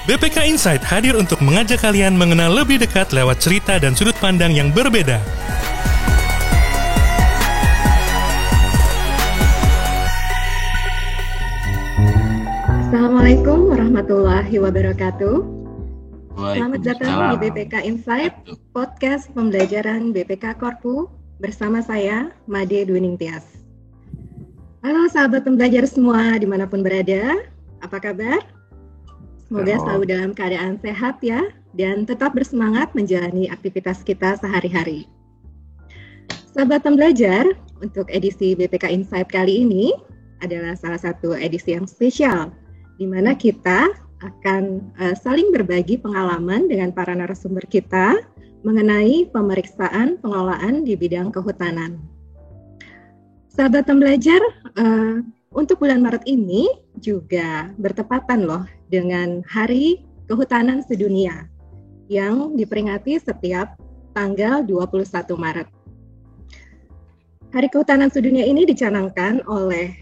BPK Insight hadir untuk mengajak kalian mengenal lebih dekat lewat cerita dan sudut pandang yang berbeda. Assalamualaikum warahmatullahi wabarakatuh. Selamat datang di BPK Insight, podcast pembelajaran BPK Korpu bersama saya, Made Dwi Ningtyas. Halo sahabat pembelajar semua dimanapun berada, apa kabar? Semoga selalu dalam keadaan sehat ya, dan tetap bersemangat menjalani aktivitas kita sehari-hari. Sahabat pembelajar, untuk edisi BPK Insight kali ini adalah salah satu edisi yang spesial, di mana kita akan saling berbagi pengalaman dengan para narasumber kita mengenai pemeriksaan pengelolaan di bidang kehutanan. Sahabat pembelajar, untuk bulan Maret ini juga bertepatan loh dengan Hari Kehutanan Sedunia yang diperingati setiap tanggal 21 Maret. Hari Kehutanan Sedunia ini dicanangkan oleh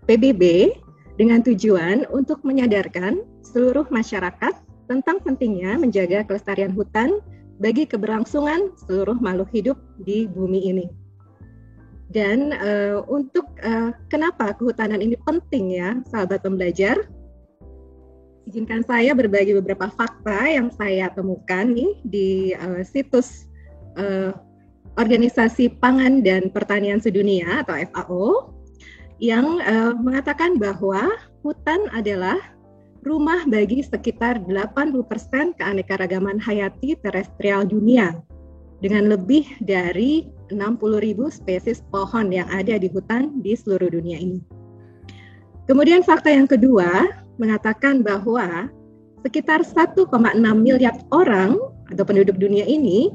PBB dengan tujuan untuk menyadarkan seluruh masyarakat tentang pentingnya menjaga kelestarian hutan bagi keberlangsungan seluruh makhluk hidup di bumi ini. Dan untuk kenapa kehutanan ini penting ya, sahabat pembelajar, izinkan saya berbagi beberapa fakta yang saya temukan nih di situs Organisasi Pangan dan Pertanian Sedunia atau FAO yang mengatakan bahwa hutan adalah rumah bagi sekitar 80% keanekaragaman hayati terestrial dunia dengan lebih dari 60.000 spesies pohon yang ada di hutan di seluruh dunia ini. Kemudian fakta yang kedua mengatakan bahwa sekitar 1,6 miliar orang atau penduduk dunia ini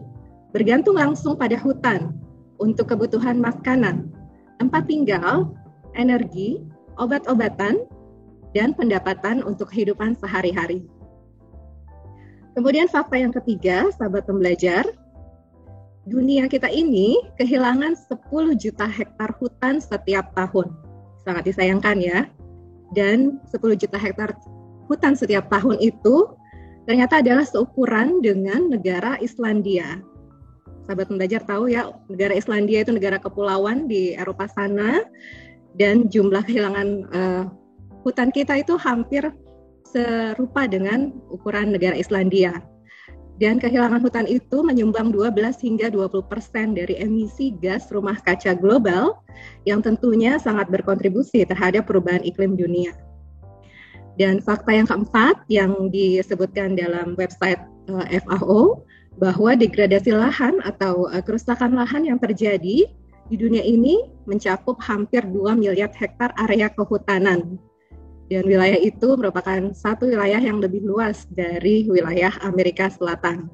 bergantung langsung pada hutan untuk kebutuhan makanan, tempat tinggal, energi, obat-obatan, dan pendapatan untuk kehidupan sehari-hari. Kemudian fakta yang ketiga, sahabat pembelajar, dunia kita ini kehilangan 10 juta hektar hutan setiap tahun. Sangat disayangkan ya. Dan 10 juta hektar hutan setiap tahun itu ternyata adalah seukuran dengan negara Islandia. Sahabat pembelajar tahu ya, negara Islandia itu negara kepulauan di Eropa sana, dan jumlah kehilangan hutan kita itu hampir serupa dengan ukuran negara Islandia. Dan kehilangan hutan itu menyumbang 12 hingga 20% dari emisi gas rumah kaca global yang tentunya sangat berkontribusi terhadap perubahan iklim dunia. Dan fakta yang keempat yang disebutkan dalam website FAO, bahwa degradasi lahan atau kerusakan lahan yang terjadi di dunia ini mencakup hampir 2 miliar hektar area kehutanan. Dan wilayah itu merupakan satu wilayah yang lebih luas dari wilayah Amerika Selatan.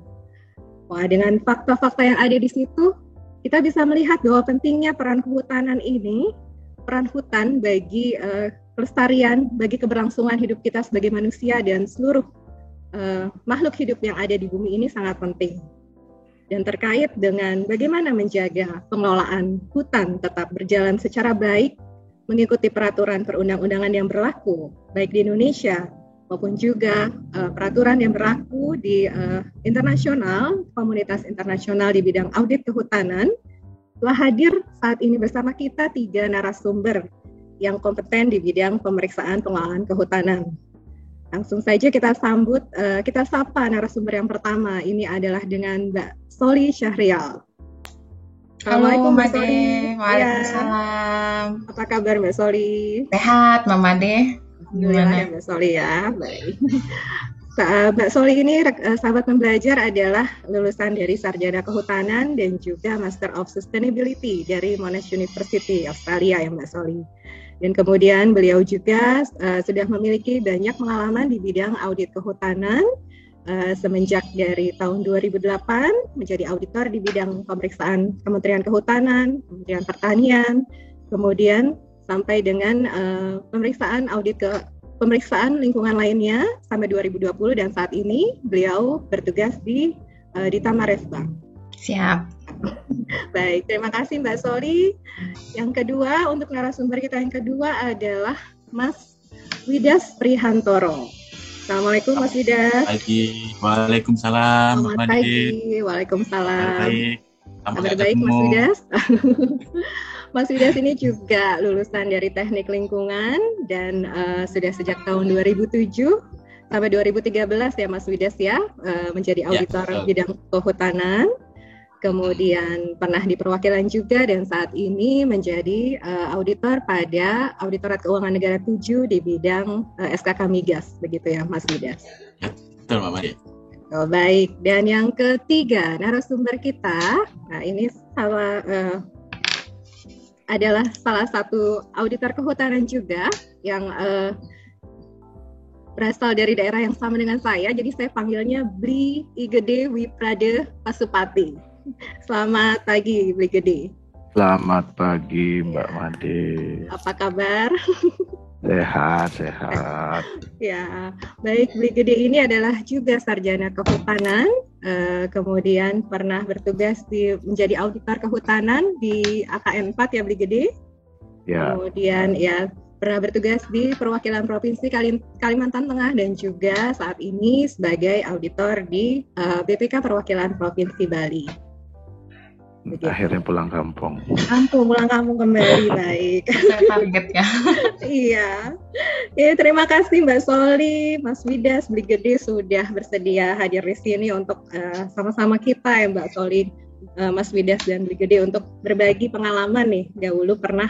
Wah, dengan fakta-fakta yang ada di situ, kita bisa melihat bahwa pentingnya peran kehutanan ini, peran hutan bagi kelestarian, bagi keberlangsungan hidup kita sebagai manusia dan seluruh makhluk hidup yang ada di bumi ini sangat penting. Dan terkait dengan bagaimana menjaga pengelolaan hutan tetap berjalan secara baik, mengikuti peraturan perundang-undangan yang berlaku, baik di Indonesia maupun juga peraturan yang berlaku di internasional, komunitas internasional di bidang audit kehutanan, telah hadir saat ini bersama kita 3 narasumber yang kompeten di bidang pemeriksaan pengelolaan kehutanan. Langsung saja kita sambut, kita sapa narasumber yang pertama. Ini adalah dengan Mbak Soli Syahrial. Halo Mbak Soli. Waalaikumsalam. Apa kabar Mbak Soli? Sehat Mbak Made. Gimana Mbak Soli ya? Baik. Mbak Soli ini sahabat pembelajar adalah lulusan dari Sarjana Kehutanan dan juga Master of Sustainability dari Monash University Australia ya Mbak Soli. Dan kemudian beliau juga sudah memiliki banyak pengalaman di bidang audit kehutanan semenjak dari tahun 2008 menjadi auditor di bidang pemeriksaan Kementerian Kehutanan, Kementerian Pertanian, kemudian sampai dengan pemeriksaan lingkungan lainnya sampai 2020 dan saat ini beliau bertugas di Tamaresba. Siap. Baik, terima kasih Mbak Soli. Yang kedua, untuk narasumber kita yang kedua adalah Mas Widas Prihantoro. Assalamualaikum Mas Widas. Pagi. Waalaikumsalam. Selamat pagi. Waalaikumsalam. Baik. Kabar baik Mas Widas. Mas Widas ini juga lulusan dari Teknik Lingkungan dan sudah sejak tahun 2007 sampai 2013 ya Mas Widas ya, menjadi auditor bidang kehutanan. Kemudian pernah di perwakilan juga dan saat ini menjadi auditor pada Auditorat Keuangan Negara 7 di bidang SKK Migas, begitu ya Mas Widas. Ya, betul Mbak Made. Oh, baik, dan yang ketiga narasumber kita, nah ini adalah salah satu auditor kehutanan juga yang berasal dari daerah yang sama dengan saya, jadi saya panggilnya Bli Igede Wiprade Pasupati. Selamat pagi, Bli Gede. Selamat pagi, Mbak Made. Apa kabar? Sehat. Ya, baik. Bli Gede ini adalah juga sarjana kehutanan, kemudian pernah bertugas menjadi auditor kehutanan di AKN 4 ya, Bli Gede. Ya. Kemudian ya pernah bertugas di perwakilan Provinsi Kalimantan Tengah dan juga saat ini sebagai auditor di BPK Perwakilan Provinsi Bali. Begitu. Akhirnya pulang kampung. Pulang kampung kembali, baik. Target ya. Iya. Ya, terima kasih Mbak Soli, Mas Widas, Bli Gede sudah bersedia hadir di sini untuk sama-sama kita ya Mbak Soli, Mas Widas dan Bli Gede untuk berbagi pengalaman nih. Dahulu pernah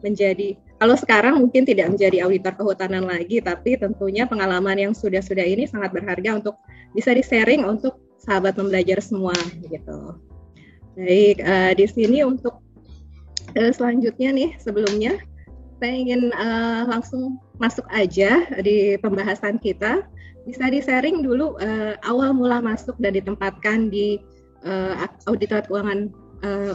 menjadi, kalau sekarang mungkin tidak menjadi auditor kehutanan lagi, tapi tentunya pengalaman yang sudah-sudah ini sangat berharga untuk bisa di-sharing untuk sahabat membelajar semua gitu. Baik, di sini untuk selanjutnya nih, sebelumnya saya ingin langsung masuk aja di pembahasan kita. Bisa di-sharing dulu awal mula masuk dan ditempatkan di Auditorat Keuangan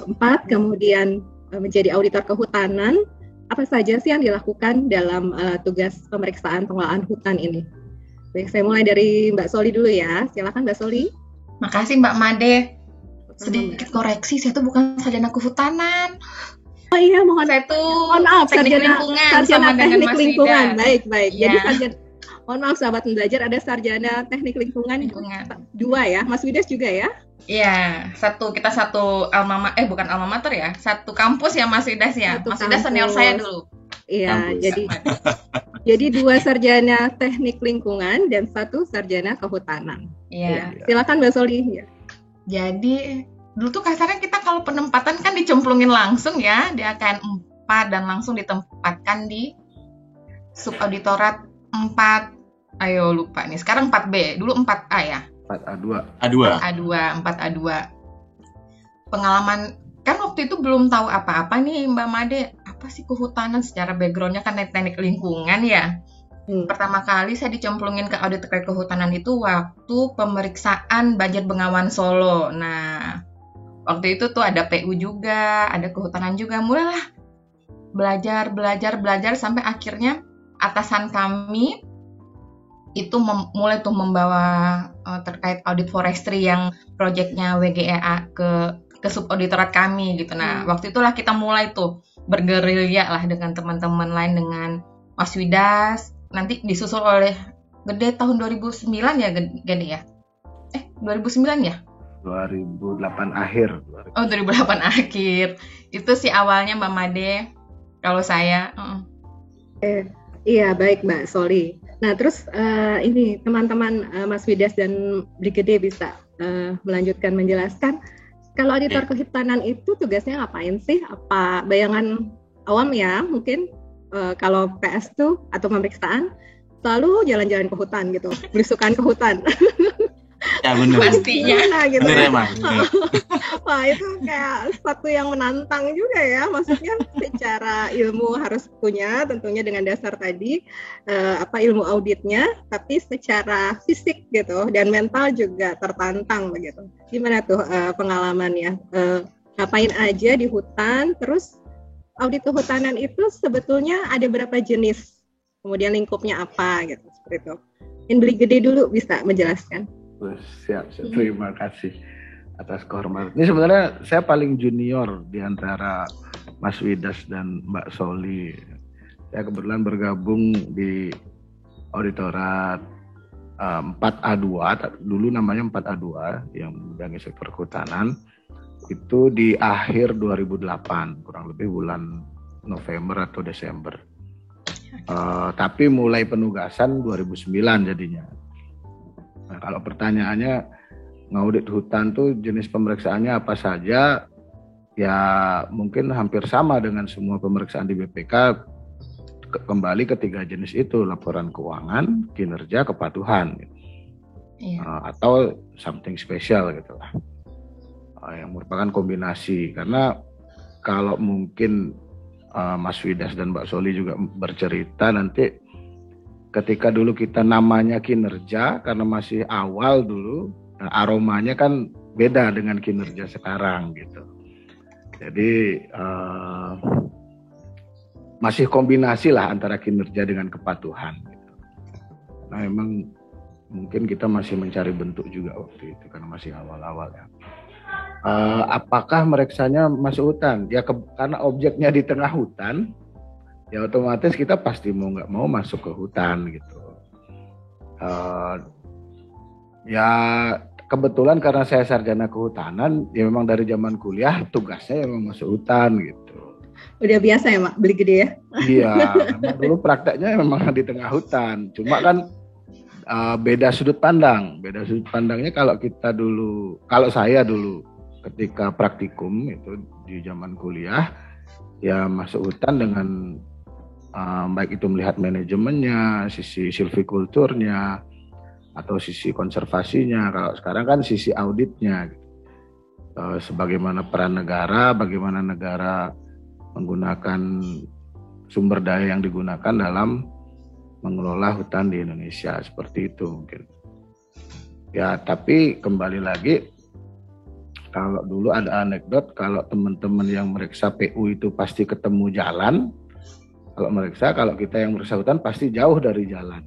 4, kemudian menjadi auditor kehutanan. Apa saja sih yang dilakukan dalam tugas pemeriksaan pengelolaan hutan ini? Baik, saya mulai dari Mbak Soli dulu ya. Silakan Mbak Soli. Makasih Mbak Made. Sedikit koreksi, saya tuh bukan sarjana kehutanan. Oh iya, mohon maaf, sarjana teknik lingkungan. Baik. Ya. Jadi sarjana, mohon maaf sahabat belajar, ada sarjana teknik lingkungan. 2 ya, Mas Widas juga ya? Iya, kita satu bukan alma mater ya, satu kampus ya Mas Widas ya. Mas Widas senior saya dulu. Iya, jadi 2 sarjana teknik lingkungan dan 1 sarjana kehutanan. Iya. Silakan Mbak Soli. Ya. Jadi dulu tuh kasarnya kita kalau penempatan kan dicemplungin langsung ya di AKN 4 dan langsung ditempatkan di subauditorat 4. Ayo lupa nih. Sekarang 4B, dulu 4A ya. 4A2. Pengalaman kan waktu itu belum tahu apa-apa nih Mbak Made. Apa sih kehutanan, secara backgroundnya kan teknik lingkungan ya. Pertama kali saya dicemplungin ke audit terkait kehutanan itu waktu pemeriksaan Banjar Bengawan Solo. Nah, waktu itu tuh ada PU juga, ada kehutanan juga. Mulailah belajar sampai akhirnya atasan kami itu mulai tuh membawa terkait audit forestry yang proyeknya WGEA ke subauditorat kami gitu. Nah, waktu itulah kita mulai tuh bergerilya lah dengan teman-teman lain, dengan Mas Widas. Nanti disusul oleh Gede tahun 2009 ya Gede ya? 2009 ya? 2008 akhir. Oh, 2008 akhir. Itu sih awalnya Mbak Made. Kalau saya. Iya, baik Mbak Soli. Nah, terus ini teman-teman Mas Widas dan Bli Gede bisa melanjutkan menjelaskan. Kalau auditor kehutanan itu tugasnya ngapain sih? Apa bayangan awam ya mungkin? Kalau PS tuh atau pemeriksaan selalu jalan-jalan ke hutan gitu, belusukan ke hutan. Ya benar. Pastinya. Gitu benar ya. emang. Wah, itu kayak sesuatu yang menantang juga ya. Maksudnya secara ilmu harus punya, tentunya dengan dasar tadi ilmu auditnya, tapi secara fisik gitu dan mental juga tertantang begitu. Gimana tuh pengalamannya? Ngapain aja di hutan? Terus audit kehutanan itu sebetulnya ada berapa jenis? Kemudian lingkupnya apa gitu, seperti itu. Yang Bli Gede dulu bisa menjelaskan. Siap. Terima kasih atas kehormatan. Ini sebenarnya saya paling junior di antara Mas Widas dan Mbak Soli. Saya kebetulan bergabung di auditorat 4A2, dulu namanya 4A2 yang membidangi sektor kehutanan, itu di akhir 2008, kurang lebih bulan November atau Desember. Tapi mulai penugasan 2009 jadinya. Nah, kalau pertanyaannya ngaudit hutan tuh jenis pemeriksaannya apa saja? Ya mungkin hampir sama dengan semua pemeriksaan di BPK, kembali ke 3 jenis itu, laporan keuangan, kinerja, kepatuhan, atau something special gitu lah, yang merupakan kombinasi. Karena kalau mungkin Mas Widas dan Mbak Soli juga bercerita nanti, ketika dulu kita namanya kinerja karena masih awal dulu, aromanya kan beda dengan kinerja sekarang gitu. Jadi masih kombinasi lah antara kinerja dengan kepatuhan gitu. Nah memang mungkin kita masih mencari bentuk juga waktu itu karena masih awal-awal ya. Apakah meriksanya masuk hutan? Ya karena objeknya di tengah hutan, ya otomatis kita pasti mau nggak mau masuk ke hutan gitu. Ya kebetulan karena saya sarjana kehutanan, ya memang dari zaman kuliah tugasnya memang masuk hutan gitu. Udah biasa ya Mak, beli gede ya? Iya, dulu prakteknya memang di tengah hutan. Cuma kan beda sudut pandang. Beda sudut pandangnya kalau saya dulu ketika praktikum itu di zaman kuliah, ya masuk hutan dengan baik itu melihat manajemennya, sisi silvikulturnya, atau sisi konservasinya. Kalau sekarang kan sisi auditnya. Sebagaimana peran negara, bagaimana negara menggunakan sumber daya yang digunakan dalam mengelola hutan di Indonesia, seperti itu mungkin. Ya, tapi kembali lagi, kalau dulu ada anekdot, kalau teman-teman yang meriksa PU itu pasti ketemu jalan. Kalau kita yang meriksa hutan pasti jauh dari jalan.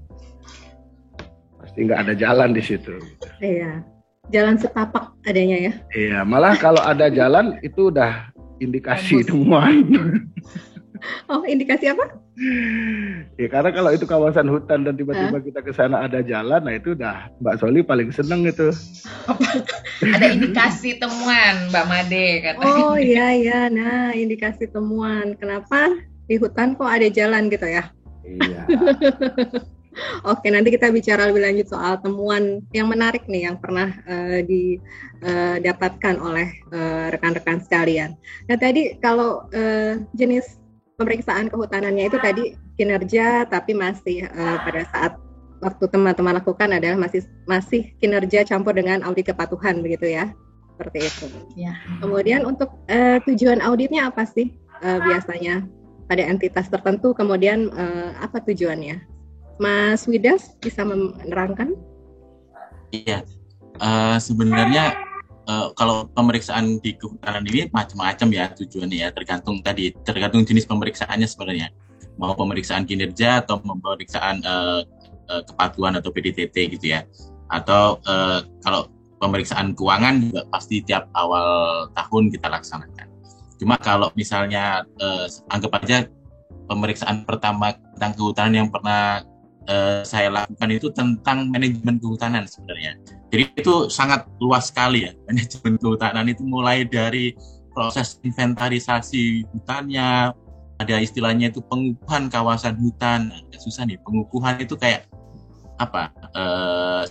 Pasti nggak ada jalan di situ. Iya, jalan setapak adanya ya. Iya, malah kalau ada jalan itu udah indikasi temuan. Oh, indikasi apa? Ya karena kalau itu kawasan hutan dan tiba-tiba kita ke sana ada jalan, nah itu udah Mbak Soli paling seneng itu. Ada indikasi temuan, Mbak Made katanya. Oh iya, nah indikasi temuan. Kenapa di hutan kok ada jalan gitu ya? Iya. Oke, nanti kita bicara lebih lanjut soal temuan yang menarik nih yang pernah didapatkan oleh rekan-rekan sekalian. Nah tadi kalau jenis pemeriksaan kehutanannya itu tadi kinerja, tapi masih pada saat waktu teman-teman lakukan adalah masih kinerja campur dengan audit kepatuhan begitu ya, seperti itu. Ya. Kemudian untuk tujuan auditnya apa sih biasanya pada entitas tertentu? Kemudian apa tujuannya? Mas Widas bisa menerangkan? Iya, sebenarnya kalau pemeriksaan di kehutanan ini macam-macam ya tujuannya ya, tergantung jenis pemeriksaannya sebenarnya. Mau pemeriksaan kinerja atau pemeriksaan kepatuhan atau PDTT gitu ya. Atau kalau pemeriksaan keuangan juga pasti tiap awal tahun kita laksanakan. Cuma kalau misalnya anggap aja pemeriksaan pertama tentang kehutanan yang pernah saya lakukan itu tentang manajemen kehutanan sebenarnya. Jadi itu sangat luas sekali ya, manajemen kehutanan itu mulai dari proses inventarisasi hutannya, ada istilahnya itu pengukuhan kawasan hutan. Agak susah nih, pengukuhan itu kayak apa?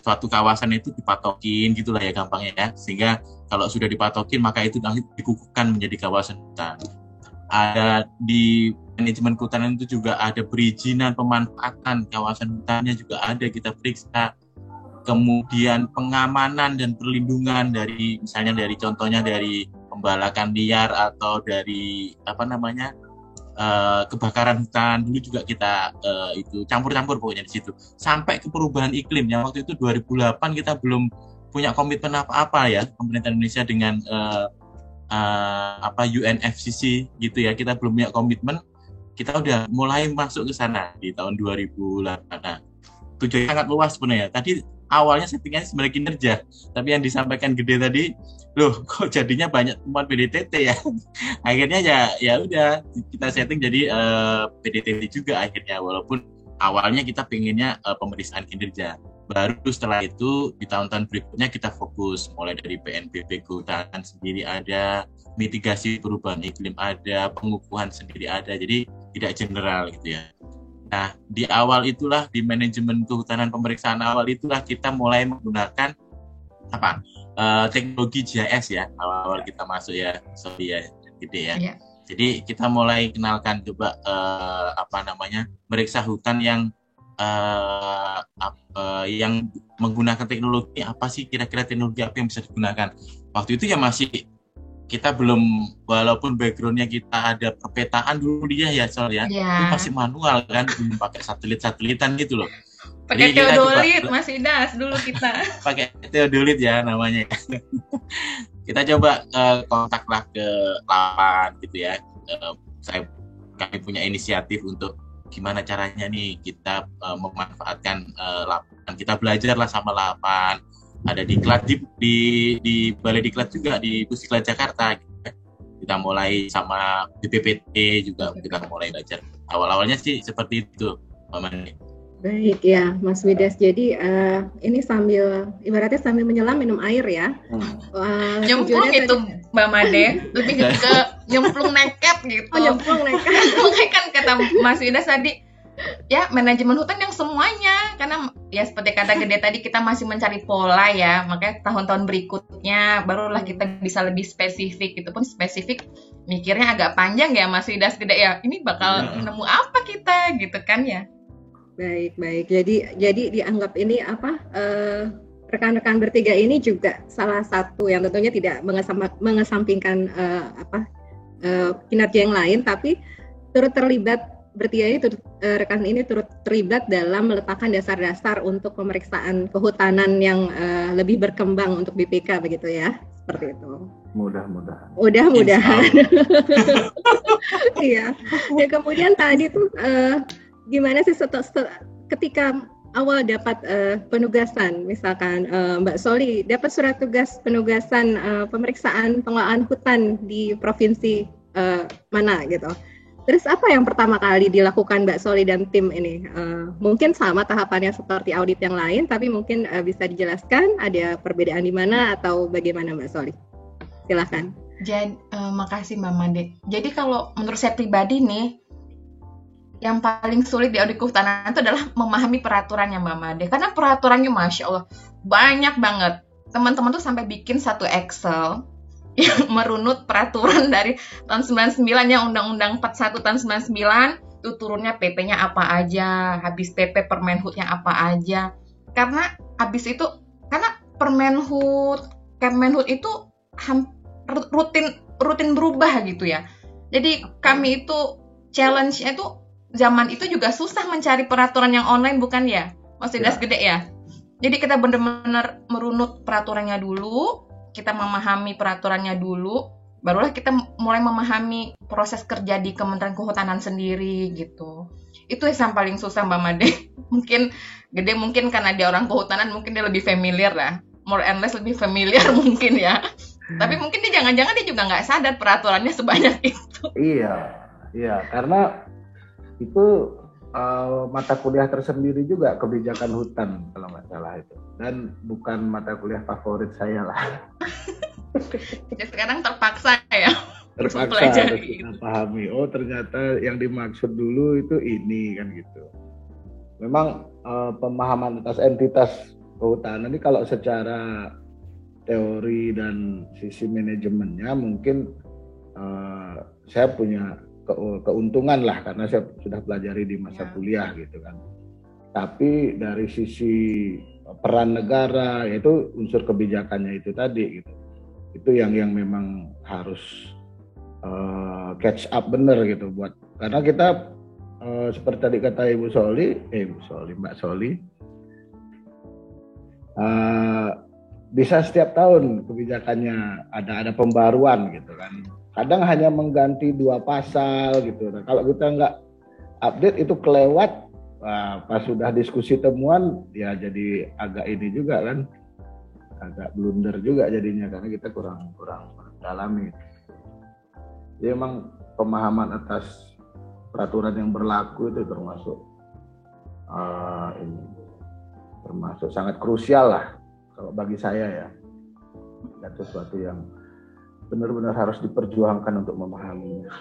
Suatu kawasan itu dipatokin gitulah ya gampangnya ya, sehingga kalau sudah dipatokin maka itu nanti dikukuhkan menjadi kawasan hutan. Ada di manajemen kehutanan itu juga ada perizinan pemanfaatan kawasan hutannya juga ada kita periksa. Kemudian pengamanan dan perlindungan dari misalnya dari contohnya dari pembalakan liar atau dari kebakaran hutan dulu juga kita itu campur-campur pokoknya di situ. Sampai ke perubahan iklim yang waktu itu 2008 kita belum punya komitmen apa-apa ya pemerintah Indonesia dengan UNFCCC gitu ya, kita belum punya komitmen, kita udah mulai masuk ke sana di tahun 2008. Nah, tujuannya sangat luas sebenarnya. Tadi awalnya settingannya sebenarnya kinerja, tapi yang disampaikan Gede tadi, loh kok jadinya banyak temuan PDTT ya. Akhirnya ya udah kita setting jadi PDTT juga akhirnya, walaupun awalnya kita pengennya pemeriksaan kinerja. Baru setelah itu di tahun-tahun berikutnya kita fokus mulai dari PNBP kehutanan sendiri ada, mitigasi perubahan iklim ada, pengukuhan sendiri ada, jadi tidak general gitu ya. Nah di awal itulah, di manajemen kehutanan pemeriksaan awal itulah kita mulai menggunakan teknologi GIS ya, awal kita masuk ya, sorry ya, gede ya. Iya. Jadi kita mulai kenalkan coba meriksa hutan yang menggunakan teknologi apa sih, kira-kira teknologi apa yang bisa digunakan. Waktu itu ya masih kita belum, walaupun backgroundnya kita ada perpetaan dulu dia ya soalnya itu masih manual kan, belum pakai satelit-satelitan gitu loh. Pakai teodolit Mas Idas dulu kita. Pakai teodolit ya namanya. Kita coba kontaklah ke lapangan gitu ya. Kami punya inisiatif untuk gimana caranya nih kita memanfaatkan lapangan. Kita belajarlah sama lapangan. Ada diklat di Balai Diklat juga di Pusdiklat Jakarta. Kita mulai sama BPPT juga, kita mulai belajar. Awal-awalnya sih seperti itu, Pak Mani. Baik ya, Mas Widas. Jadi ini ibaratnya sambil menyelam minum air ya. Nyemplung gitu, Mbak Made. Lebih ke nyemplung nekat gitu. Oh, nyemplung nekat. Makanya kan kata Mas Widas tadi, ya manajemen hutan yang semuanya. Karena ya seperti kata Gede tadi, kita masih mencari pola ya. Makanya tahun-tahun berikutnya barulah kita bisa lebih spesifik. Itu pun spesifik mikirnya agak panjang ya Mas Widas, Gede ya. Ini bakal nemu apa kita gitu kan ya. Baik. Jadi dianggap ini rekan-rekan bertiga ini juga salah satu yang tentunya tidak mengesampingkan kinerja yang lain, tapi turut terlibat, bertiga ini rekan ini turut terlibat dalam meletakkan dasar-dasar untuk pemeriksaan kehutanan yang lebih berkembang untuk BPK begitu ya, seperti itu. Mudah-mudahan. Iya. Ya kemudian tadi tuh gimana sih ketika awal dapat penugasan, misalkan Mbak Soli dapat surat tugas penugasan pemeriksaan pengelolaan hutan di provinsi mana gitu. Terus apa yang pertama kali dilakukan Mbak Soli dan tim ini? Mungkin sama tahapannya seperti audit yang lain, tapi mungkin bisa dijelaskan ada perbedaan di mana atau bagaimana Mbak Soli? Silahkan. Jadi makasih Mbak Made. Jadi kalau menurut saya pribadi nih, yang paling sulit di audit kehutanan itu adalah memahami peraturannya Mbak Made. Karena peraturannya Masya Allah banyak banget. Teman-teman tuh sampai bikin satu Excel yang merunut peraturan dari tahun 99 ya, Undang-Undang 41 tahun 99, itu turunnya PP-nya apa aja, habis PP Permenhutnya apa aja. Karena habis itu, karena Kemenhut itu rutin berubah gitu ya. Jadi kami itu challenge-nya itu zaman itu juga susah mencari peraturan yang online, bukan ya? Mas Idas Gede ya? Jadi kita benar-benar merunut peraturannya dulu, kita memahami peraturannya dulu, barulah kita mulai memahami proses kerja di Kementerian Kehutanan sendiri gitu. Itu yang paling susah Mbak Made. Mungkin Gede mungkin karena dia orang kehutanan, mungkin dia lebih familiar lah. More and less lebih familiar mungkin ya. Tapi mungkin dia jangan-jangan dia juga nggak sadar peraturannya sebanyak itu. Iya, karena itu mata kuliah tersendiri juga, kebijakan hutan kalau nggak salah itu, dan bukan mata kuliah favorit saya lah. Ya, sekarang terpaksa ya. Terpaksa harus kita pahami. Oh ternyata yang dimaksud dulu itu ini kan gitu. Memang pemahaman atas entitas kehutanan ini kalau secara teori dan sisi manajemennya mungkin saya punya keuntungan lah karena saya sudah pelajari di masa kuliah gitu kan. Tapi dari sisi peran negara, yaitu unsur kebijakannya itu tadi gitu, itu yang memang harus catch up bener gitu buat, karena kita seperti tadi kata Mbak Soli, bisa setiap tahun kebijakannya ada pembaruan gitu kan. Kadang hanya mengganti 2 pasal gitu. Nah, kalau kita nggak update itu kelewat. Nah, pas sudah diskusi temuan ya jadi agak ini juga kan, agak blunder juga jadinya karena kita kurang dalami. Jadi memang pemahaman atas peraturan yang berlaku itu termasuk ini termasuk sangat krusial lah kalau bagi saya ya, dan sesuatu yang benar-benar harus diperjuangkan untuk memahaminya.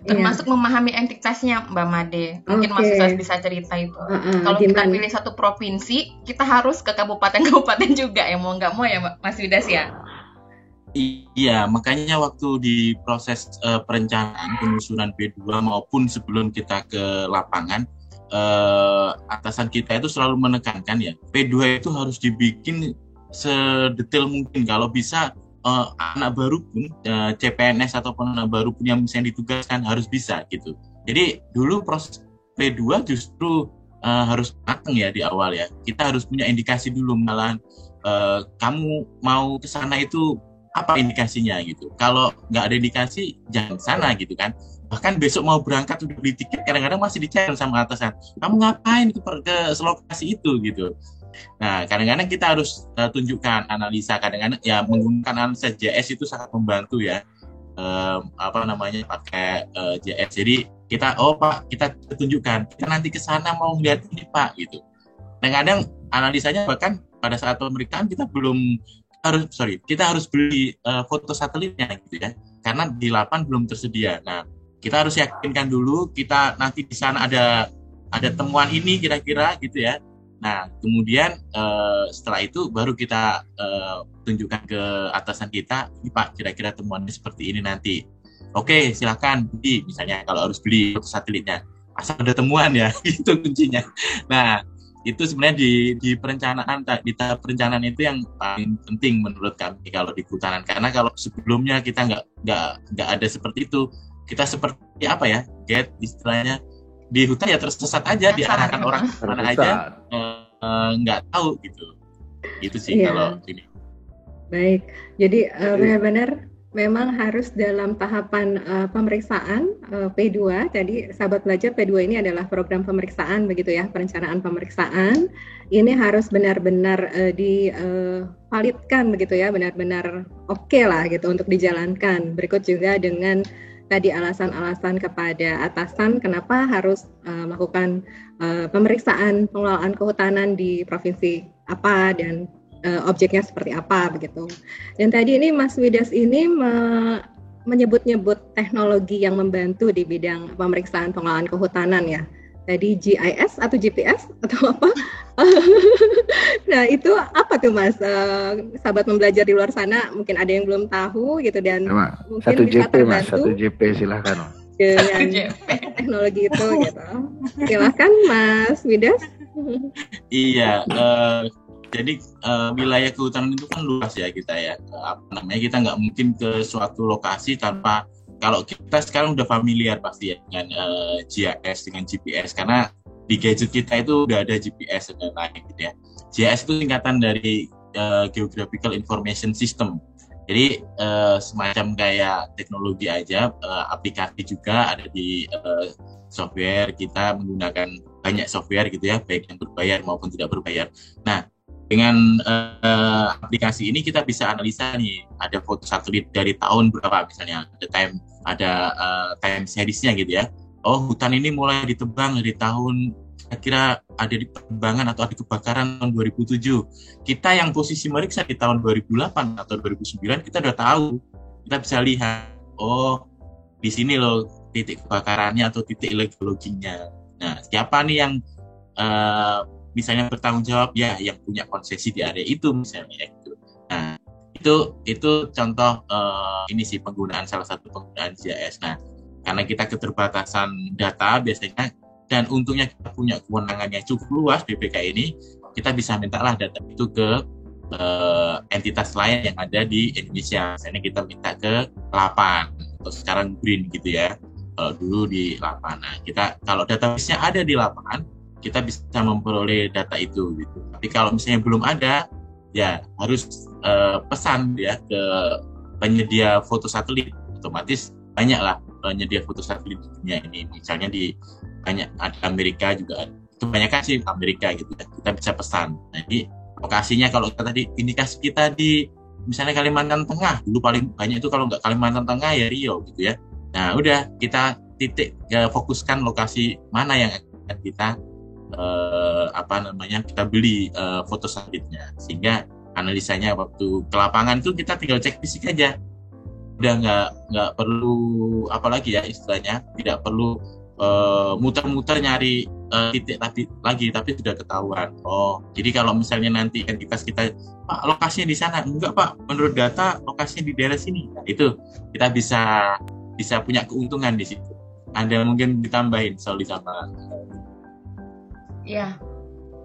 Termasuk memahami entitasnya, Mbak Made. Mungkin Mas Yusuf bisa cerita itu. Kalau kita pilih satu provinsi, kita harus ke kabupaten-kabupaten juga ya, mau nggak mau ya Mas Widas ya. Iya, makanya waktu di proses perencanaan penyusunan P2 maupun sebelum kita ke lapangan, atasan kita itu selalu menekankan ya, P2 itu harus dibikin sedetail mungkin. Kalau bisa anak baru pun, CPNS ataupun anak baru pun yang misalnya ditugaskan harus bisa gitu. Jadi dulu proses P2 justru harus matang ya di awal ya. Kita harus punya indikasi dulu, malahan kamu mau ke sana itu apa indikasinya gitu. Kalau nggak ada indikasi jangan sana gitu kan. Bahkan besok mau berangkat udah beli tiket, kadang-kadang masih dicari sama atasan, kamu ngapain ke lokasi itu gitu. Nah, kadang-kadang kita harus tunjukkan analisa, kadang-kadang ya menggunakan analisa JS itu sangat membantu ya. Pakai JS. Jadi kita Pak, kita tunjukkan, kita nanti ke sana mau lihat ini Pak gitu. Kadang-kadang analisanya bahkan pada saat pemeriksaan kita harus beli foto satelitnya gitu ya. Karena di lapan belum tersedia. Nah, kita harus yakinkan dulu kita nanti di sana ada temuan ini kira-kira gitu ya. Nah, kemudian setelah itu baru kita tunjukkan ke atasan kita, ini Pak, kira-kira temuannya seperti ini nanti. Oke, silakan beli, misalnya kalau harus beli foto satelitnya. Asal ada temuan ya, itu kuncinya. Nah, itu sebenarnya di perencanaan, di tahap perencanaan itu yang paling penting menurut kami kalau di kehutanan. Karena kalau sebelumnya kita nggak ada seperti itu, kita seperti apa ya, istilahnya, di hutan ya tersesat aja, diarahkan orang mana aja, nggak tahu gitu. Itu sih kalau ini. Baik, jadi benar-benar memang harus dalam tahapan pemeriksaan P2. Tadi sahabat belajar, P2 ini adalah program pemeriksaan begitu ya, perencanaan pemeriksaan. Ini harus benar-benar divalidkan begitu ya, benar-benar oke lah gitu untuk dijalankan. Berikut juga dengan tadi alasan-alasan kepada atasan kenapa harus melakukan pemeriksaan pengelolaan kehutanan di provinsi apa dan objeknya seperti apa begitu. Dan tadi ini Mas Widas ini menyebut-nyebut teknologi yang membantu di bidang pemeriksaan pengelolaan kehutanan ya. Tadi GIS atau GPS atau apa? Nah itu apa tuh Mas? Sahabat membelajar di luar sana mungkin ada yang belum tahu gitu dan mungkin bisa terbantu. 1JP silahkan. Dengan teknologi itu gitu. Silahkan Mas Widas. Iya. Jadi wilayah kehutanan itu kan luas ya kita ya. Kita nggak mungkin ke suatu lokasi tanpa, kalau kita sekarang udah familiar pasti ya dengan GIS, dengan GPS, karena di gadget kita itu udah ada GPS dan lain gitu ya. GIS itu singkatan dari Geographical Information System. Jadi semacam kayak teknologi aja, aplikasi juga ada di software. Kita menggunakan banyak software gitu ya, baik yang berbayar maupun tidak berbayar. Nah, dengan aplikasi ini kita bisa analisa nih, ada foto satelit dari tahun berapa misalnya, ada time seriesnya gitu ya. Oh, hutan ini mulai ditebang dari tahun, kira-kira ada di penebangan atau ada kebakaran tahun 2007. Kita yang posisi meriksa di tahun 2008 atau 2009 kita udah tahu. Kita bisa lihat, oh di sini loh titik kebakarannya atau titik geologinya. Nah, siapa nih yang misalnya bertanggung jawab ya, yang punya konsesi di area itu misalnya gitu. Nah, itu contoh ini sih salah satu penggunaan GIS. Nah, karena kita keterbatasan data biasanya, dan untungnya kita punya kewenangan yang cukup luas BPK ini, kita bisa mintalah data itu ke entitas lain yang ada di Indonesia. Misalnya kita minta ke Lapan atau sekarang BRIN gitu ya. Kalau dulu di Lapan. Nah, kita kalau database-nya ada di Lapan, kita bisa memperoleh data itu gitu. Tapi kalau misalnya belum ada, ya harus pesan ya ke penyedia foto satelit. Otomatis banyaklah penyedia foto satelit di dunia ini. Misalnya di banyak ada Amerika juga, kebanyakan sih Amerika gitu ya. Kita bisa pesan. Nah, jadi lokasinya kalau kita tadi indikasi kita di misalnya Kalimantan Tengah, dulu paling banyak itu kalau nggak Kalimantan Tengah ya Riau gitu ya. Nah udah kita fokuskan lokasi mana yang akan kita kita beli foto satelitnya, sehingga analisanya waktu ke lapangan itu kita tinggal cek fisik aja, udah nggak perlu apalagi ya istilahnya, tidak perlu muter-muter nyari titik lagi, tapi sudah ketahuan. Oh, jadi kalau misalnya nanti entitas kita, Pak, lokasinya di sana, enggak Pak, menurut data lokasinya di daerah sini, nah, itu kita bisa punya keuntungan di situ. Anda mungkin ditambahin soal ditambah. Ya,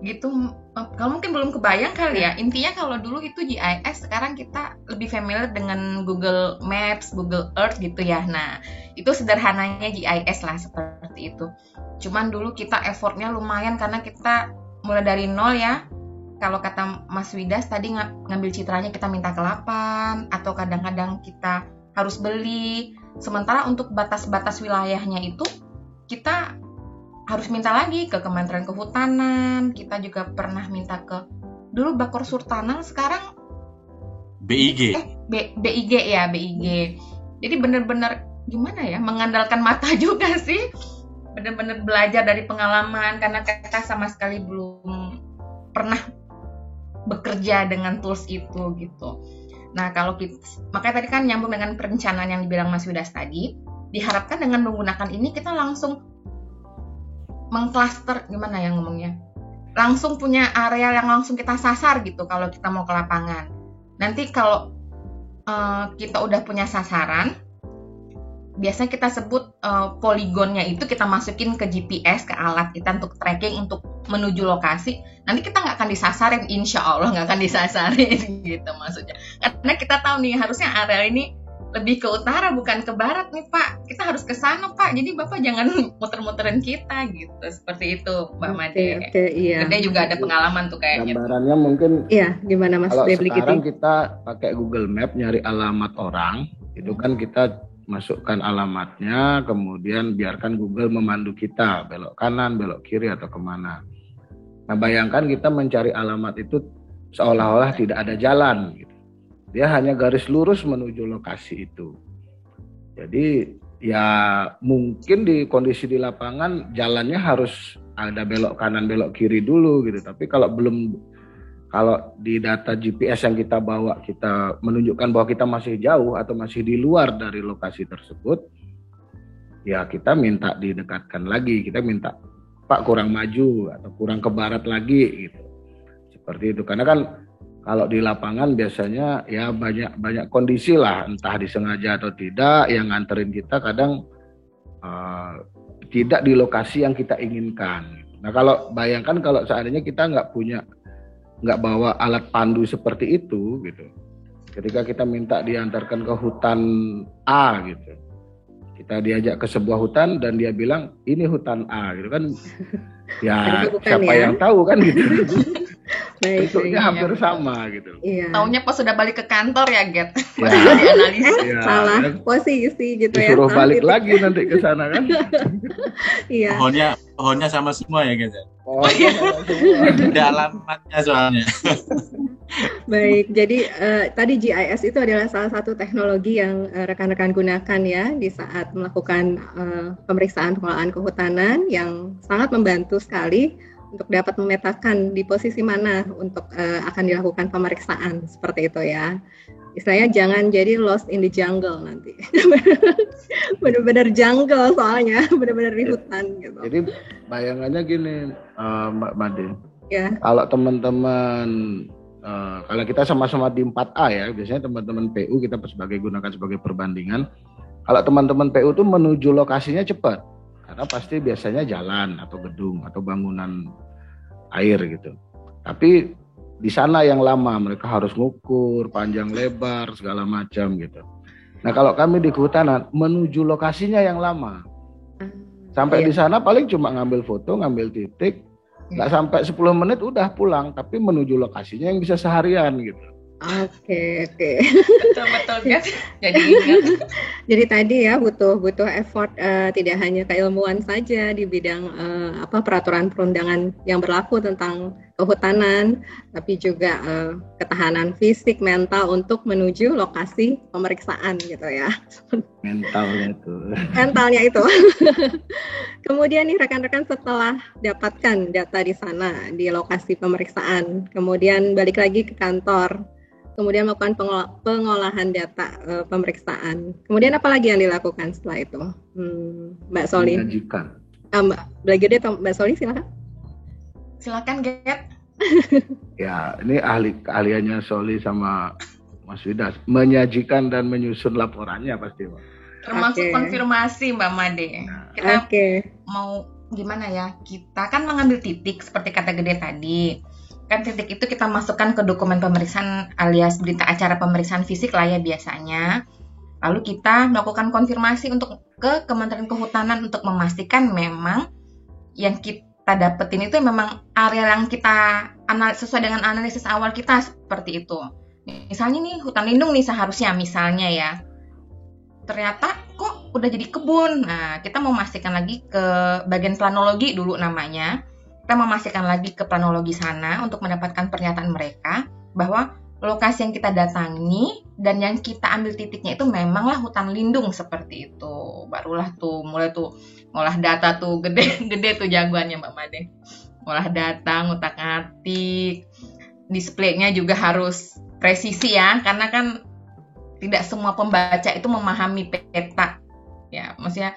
gitu. Kalau mungkin belum kebayang kali ya. Intinya kalau dulu itu GIS, sekarang kita lebih familiar dengan Google Maps, Google Earth gitu ya. Nah, itu sederhananya GIS lah seperti itu. Cuman dulu kita effortnya lumayan karena kita mulai dari nol ya. Kalau kata Mas Widas tadi ngambil citranya kita minta ke lapan, atau kadang-kadang kita harus beli. Sementara untuk batas-batas wilayahnya itu kita harus minta lagi ke Kementerian Kehutanan. Kita juga pernah minta ke dulu Bakor Surtanan, sekarang BIG. BIG ya, BIG. Jadi benar-benar gimana ya, mengandalkan mata juga sih. Benar-benar belajar dari pengalaman karena kita sama sekali belum pernah bekerja dengan tools itu gitu. Nah, kalau kita, makanya tadi kan nyambung dengan perencanaan yang dibilang Mas Widas tadi, diharapkan dengan menggunakan ini kita langsung mengklaster, gimana ya ngomongnya, langsung punya area yang langsung kita sasar gitu kalau kita mau ke lapangan. Nanti kalau kita udah punya sasaran, biasanya kita sebut poligonnya itu kita masukin ke GPS, ke alat kita untuk tracking, untuk menuju lokasi. Nanti kita nggak akan disasarin, insya Allah nggak akan disasarin gitu maksudnya. Karena kita tahu nih harusnya area ini lebih ke utara bukan ke barat nih Pak. Kita harus ke sana Pak. Jadi Bapak jangan muter-muterin kita gitu. Seperti itu Mbak Made. Iya. Gede juga ada pengalaman tuh kayaknya. Gambarannya mungkin. Iya, gimana Mas Debli? Kalau sekarang kita pakai Google Map nyari alamat orang, itu kan kita masukkan alamatnya, kemudian biarkan Google memandu kita belok kanan, belok kiri atau kemana. Nah, bayangkan kita mencari alamat itu seolah-olah tidak ada jalan gitu. Dia hanya garis lurus menuju lokasi itu. Jadi ya mungkin di kondisi di lapangan jalannya harus ada belok kanan, belok kiri dulu gitu. Tapi kalau di data GPS yang kita bawa, kita menunjukkan bahwa kita masih jauh atau masih di luar dari lokasi tersebut, ya kita minta didekatkan lagi. Kita minta, Pak, kurang maju atau kurang ke barat lagi gitu. Seperti itu. Karena kan kalau di lapangan biasanya ya banyak kondisi lah, entah disengaja atau tidak, yang nganterin kita kadang tidak di lokasi yang kita inginkan. Nah, kalau bayangkan kalau seandainya kita nggak bawa alat pandu seperti itu gitu. Ketika kita minta diantarkan ke hutan A gitu, kita diajak ke sebuah hutan dan dia bilang ini hutan A gitu kan, ya siapa yang tahu kan gitu. Bentuknya hampir sama gitu. Iya. Taunya pas sudah balik ke kantor ya, Get. Ya. Dianalisis. Ya. Salah posisi gitu ya. Disuruh balik lagi nanti ke sana kan. Iya. Pohonnya sama semua ya, Get. Oh, iya. Ada alamatnya soalnya. Baik, jadi tadi GIS itu adalah salah satu teknologi yang rekan-rekan gunakan ya di saat melakukan pemeriksaan pengelolaan kehutanan, yang sangat membantu sekali untuk dapat memetakan di posisi mana untuk akan dilakukan pemeriksaan seperti itu ya. Istilahnya jangan jadi lost in the jungle nanti. Benar-benar jungle soalnya, benar-benar di hutan gitu. Jadi bayangannya gini, Mbak Made. Ya. Kalau teman-teman kalau kita sama-sama di 4A ya, biasanya teman-teman PU kita gunakan sebagai perbandingan. Kalau teman-teman PU itu menuju lokasinya cepat, karena pasti biasanya jalan atau gedung atau bangunan air gitu. Tapi di sana yang lama, mereka harus ngukur panjang lebar segala macam gitu. Nah, kalau kami di kehutanan menuju lokasinya yang lama. Sampai di sana paling cuma ngambil foto, ngambil titik, nggak sampai 10 menit udah pulang, tapi menuju lokasinya yang bisa seharian gitu. Oke. Betul kan? Jadi ingat. Jadi tadi ya butuh effort, tidak hanya keilmuan saja di bidang peraturan perundangan yang berlaku tentang kehutanan, tapi juga ketahanan fisik, mental untuk menuju lokasi pemeriksaan gitu ya. Mentalnya itu. Kemudian nih rekan-rekan setelah dapatkan data di sana di lokasi pemeriksaan, kemudian balik lagi ke kantor, kemudian melakukan pengolahan data pemeriksaan. Kemudian apa lagi yang dilakukan setelah itu? Mbak Soli. Menyajikan. Mbak Blagede atau Mbak Soli silakan. Silakan, Get. Ya, ini keahliannya Soli sama Mas Widas. Menyajikan dan menyusun laporannya pasti, Pak. Termasuk konfirmasi, Mbak Made. Kita mau gimana ya? Kita kan mengambil titik seperti kata Gede tadi. Kan titik itu kita masukkan ke dokumen pemeriksaan alias berita acara pemeriksaan fisik lah ya biasanya. Lalu kita melakukan konfirmasi untuk ke Kementerian Kehutanan untuk memastikan memang yang kita dapetin itu memang area yang kita sesuai dengan analisis awal kita seperti itu. Misalnya nih hutan lindung nih seharusnya misalnya ya. Ternyata kok udah jadi kebun. Nah, kita memastikan lagi ke bagian planologi dulu namanya. Kita memastikan lagi ke planologi sana untuk mendapatkan pernyataan mereka bahwa lokasi yang kita datangi dan yang kita ambil titiknya itu memanglah hutan lindung seperti itu. Barulah tuh mulai tuh ngolah data tuh gede tuh jagoannya Mbak Made. Ngolah data, ngutak-ngatik, displaynya juga harus presisi ya, karena kan tidak semua pembaca itu memahami peta. Ya, maksudnya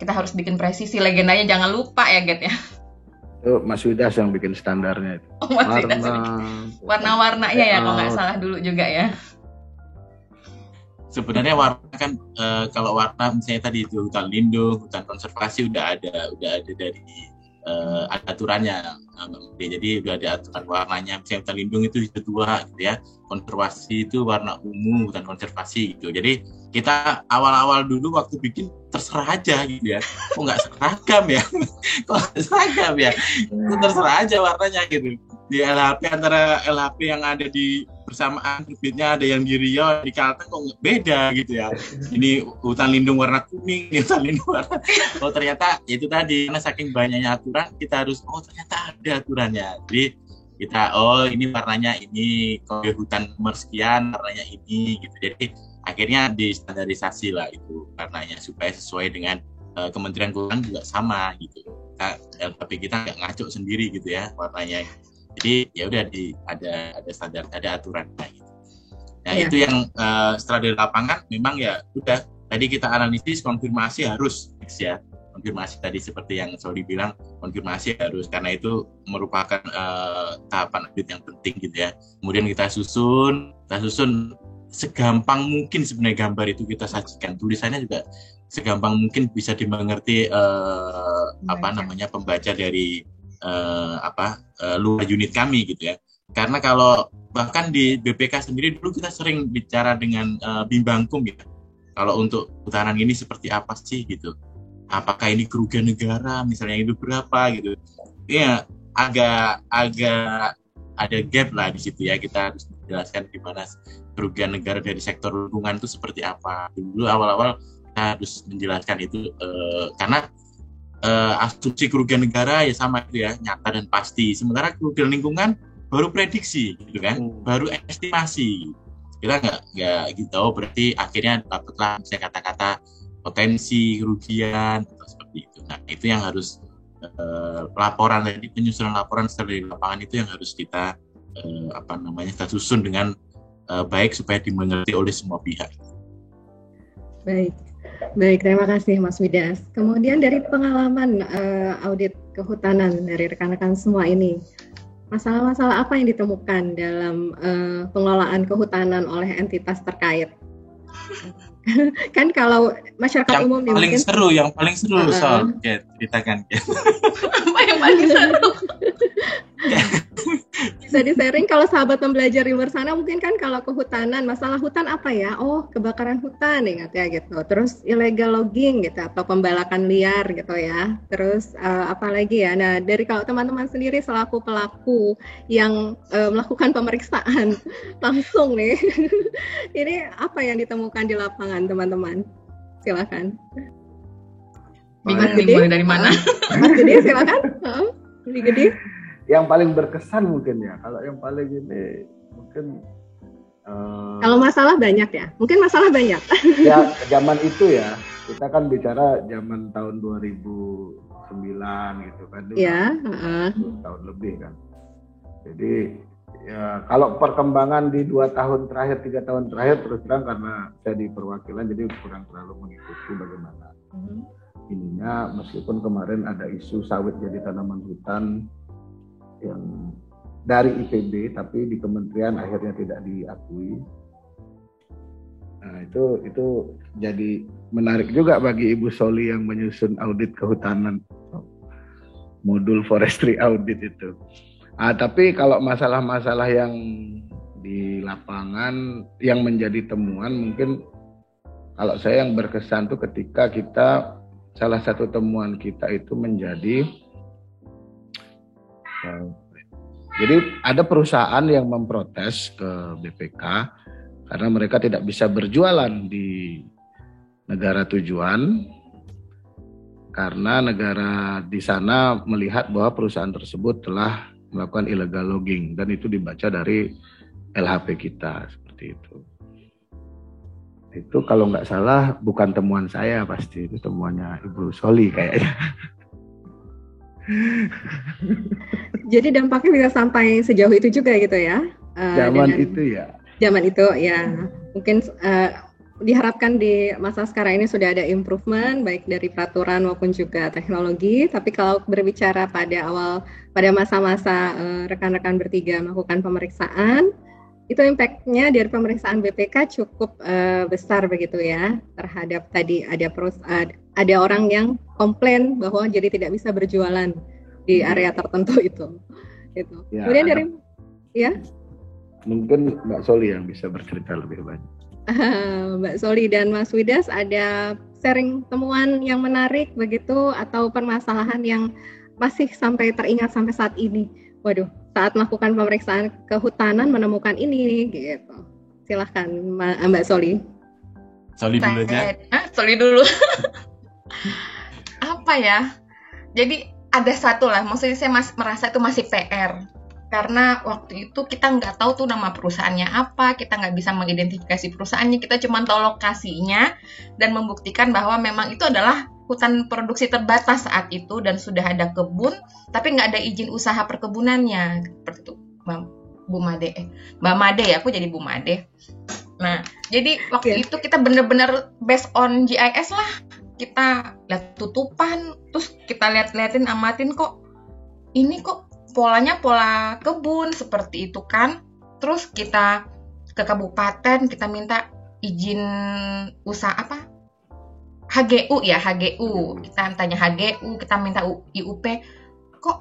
kita harus bikin presisi, legendanya jangan lupa ya, Get ya. Itu Mas Widas yang bikin standarnya itu. Oh, warna-warnanya ya kalau nggak salah dulu juga ya. Sebenarnya warna kan kalau warna misalnya tadi itu hutan lindung, hutan konservasi udah ada dari aturannya. Jadi udah ada aturan warnanya. Misalnya hutan lindung itu hijau tua gitu ya. Konservasi itu warna ungu, hutan konservasi gitu. Jadi kita awal-awal dulu waktu bikin terserah aja gitu ya. Kok nggak seragam ya? Itu terserah aja warnanya gitu. Di LHP antara LHP yang ada di bersamaan terbitnya ada yang di Riau, di Kalteng kok beda gitu ya. Ini hutan lindung warna kuning, ini hutan lindung warna. Oh ternyata itu tadi karena saking banyaknya aturan kita harus ternyata ada aturannya. Jadi kita ini warnanya ini, kalau hutan sekian warnanya ini gitu. Jadi akhirnya distandarisasi lah itu warnanya supaya sesuai dengan Kementerian Kehutanan juga sama gitu. LHP kita nggak ngaco sendiri gitu ya warnanya. Jadi ya udah ada standar, ada aturan gitu. Nah itu yang setelah di lapangan memang ya udah tadi kita analisis konfirmasi harus ya. Konfirmasi tadi seperti yang Soli bilang, konfirmasi harus karena itu merupakan tahapan audit yang penting gitu ya. Kemudian kita susun segampang mungkin sebenarnya gambar itu kita sajikan. Tulisannya juga segampang mungkin bisa dimengerti pembaca dari luar unit kami gitu ya. Karena kalau bahkan di BPK sendiri dulu kita sering bicara dengan Bimbangkum ya. Kalau untuk hutanan ini seperti apa sih gitu. Apakah ini kerugian negara misalnya itu berapa gitu. Ya agak ada gap lah di situ ya. Kita harus menjelaskan gimana kerugian negara dari sektor lingkungan itu seperti apa. Dulu awal-awal kita harus menjelaskan itu karena asumsi kerugian negara ya sama itu ya, nyata dan pasti. Sementara kerugian lingkungan baru prediksi gitu kan, baru estimasi. Kita nggak gitu, berarti akhirnya dapatlah saya kata-kata potensi kerugian atau seperti itu. Nah itu yang harus laporan tadi, penyusunan laporan setelah di lapangan itu yang harus kita kita susun dengan baik supaya dimengerti oleh semua pihak. Baik, terima kasih Mas Widas. Kemudian dari pengalaman audit kehutanan dari rekan-rekan semua ini, masalah-masalah apa yang ditemukan dalam pengelolaan kehutanan oleh entitas terkait? Kan kalau masyarakat yang umum yang paling seru soal ceritakan. Apa yang paling seru? Bisa di-sharing kalau sahabat pembelajar di luar sana mungkin kan kalau kehutanan, masalah hutan apa ya? Oh, kebakaran hutan ingat ya gitu. Terus illegal logging gitu atau pembalakan liar gitu ya. Terus apa lagi ya? Nah, dari kalau teman-teman sendiri selaku pelaku yang melakukan pemeriksaan langsung nih. Ini apa yang ditemukan di lapangan, teman-teman? Silakan. Bingung nih mulai dari mana? Mas Gede silakan. Mas Gede. yang paling berkesan mungkin ya. Kalau yang paling ini mungkin kalau masalah banyak ya. Mungkin masalah banyak. Ya zaman itu ya. Kita kan bicara zaman tahun 2009 gitu kan. Iya, 10 tahun lebih kan. Jadi ya kalau perkembangan di 2 tahun terakhir, 3 tahun terakhir terus terang karena saya di perwakilan jadi kurang terlalu mengikuti bagaimana ininya, meskipun kemarin ada isu sawit jadi tanaman hutan yang dari IPB tapi di kementerian akhirnya tidak diakui. Nah, itu jadi menarik juga bagi Ibu Soli yang menyusun audit kehutanan, modul forestry audit itu. Tapi kalau masalah-masalah yang di lapangan yang menjadi temuan, mungkin kalau saya yang berkesan tuh ketika kita, salah satu temuan kita itu menjadi jadi ada perusahaan yang memprotes ke BPK karena mereka tidak bisa berjualan di negara tujuan karena negara di sana melihat bahwa perusahaan tersebut telah melakukan illegal logging, dan itu dibaca dari LHP kita seperti itu. Itu kalau nggak salah bukan temuan saya, pasti itu temuannya Ibu Soli kayaknya. Jadi dampaknya bisa sampai sejauh itu juga gitu ya? Zaman itu ya. Zaman itu ya. Mungkin diharapkan di masa sekarang ini sudah ada improvement baik dari peraturan maupun juga teknologi. Tapi kalau berbicara pada masa-masa rekan-rekan bertiga melakukan pemeriksaan, itu impact-nya dari pemeriksaan BPK cukup besar begitu ya, terhadap tadi ada orang yang komplain bahwa jadi tidak bisa berjualan di area tertentu itu. Ya, kemudian dari ya mungkin Mbak Soli yang bisa bercerita lebih banyak. Mbak Soli dan Mas Widas ada sharing temuan yang menarik begitu atau permasalahan yang masih sampai teringat sampai saat ini? Waduh, saat melakukan pemeriksaan kehutanan menemukan ini gitu. Silahkan Mbak Soli. Soli dulu aja. Soli dulu. Apa ya? Jadi ada satu lah, maksudnya saya merasa itu masih PR. Karena waktu itu kita nggak tahu tuh nama perusahaannya apa, kita nggak bisa mengidentifikasi perusahaannya, kita cuma tahu lokasinya dan membuktikan bahwa memang itu adalah hutan produksi terbatas saat itu dan sudah ada kebun, tapi nggak ada izin usaha perkebunannya. Seperti itu, Bu Made. Mbak Made ya, aku jadi Bu Made. Nah, jadi waktu itu kita benar-benar based on GIS lah. Kita lihat tutupan, terus kita liatin, amatin kok. Ini kok polanya pola kebun seperti itu kan. Terus kita ke kabupaten, kita minta izin usaha apa? HGU ya, HGU. Kita tanya HGU, kita minta IUP. Kok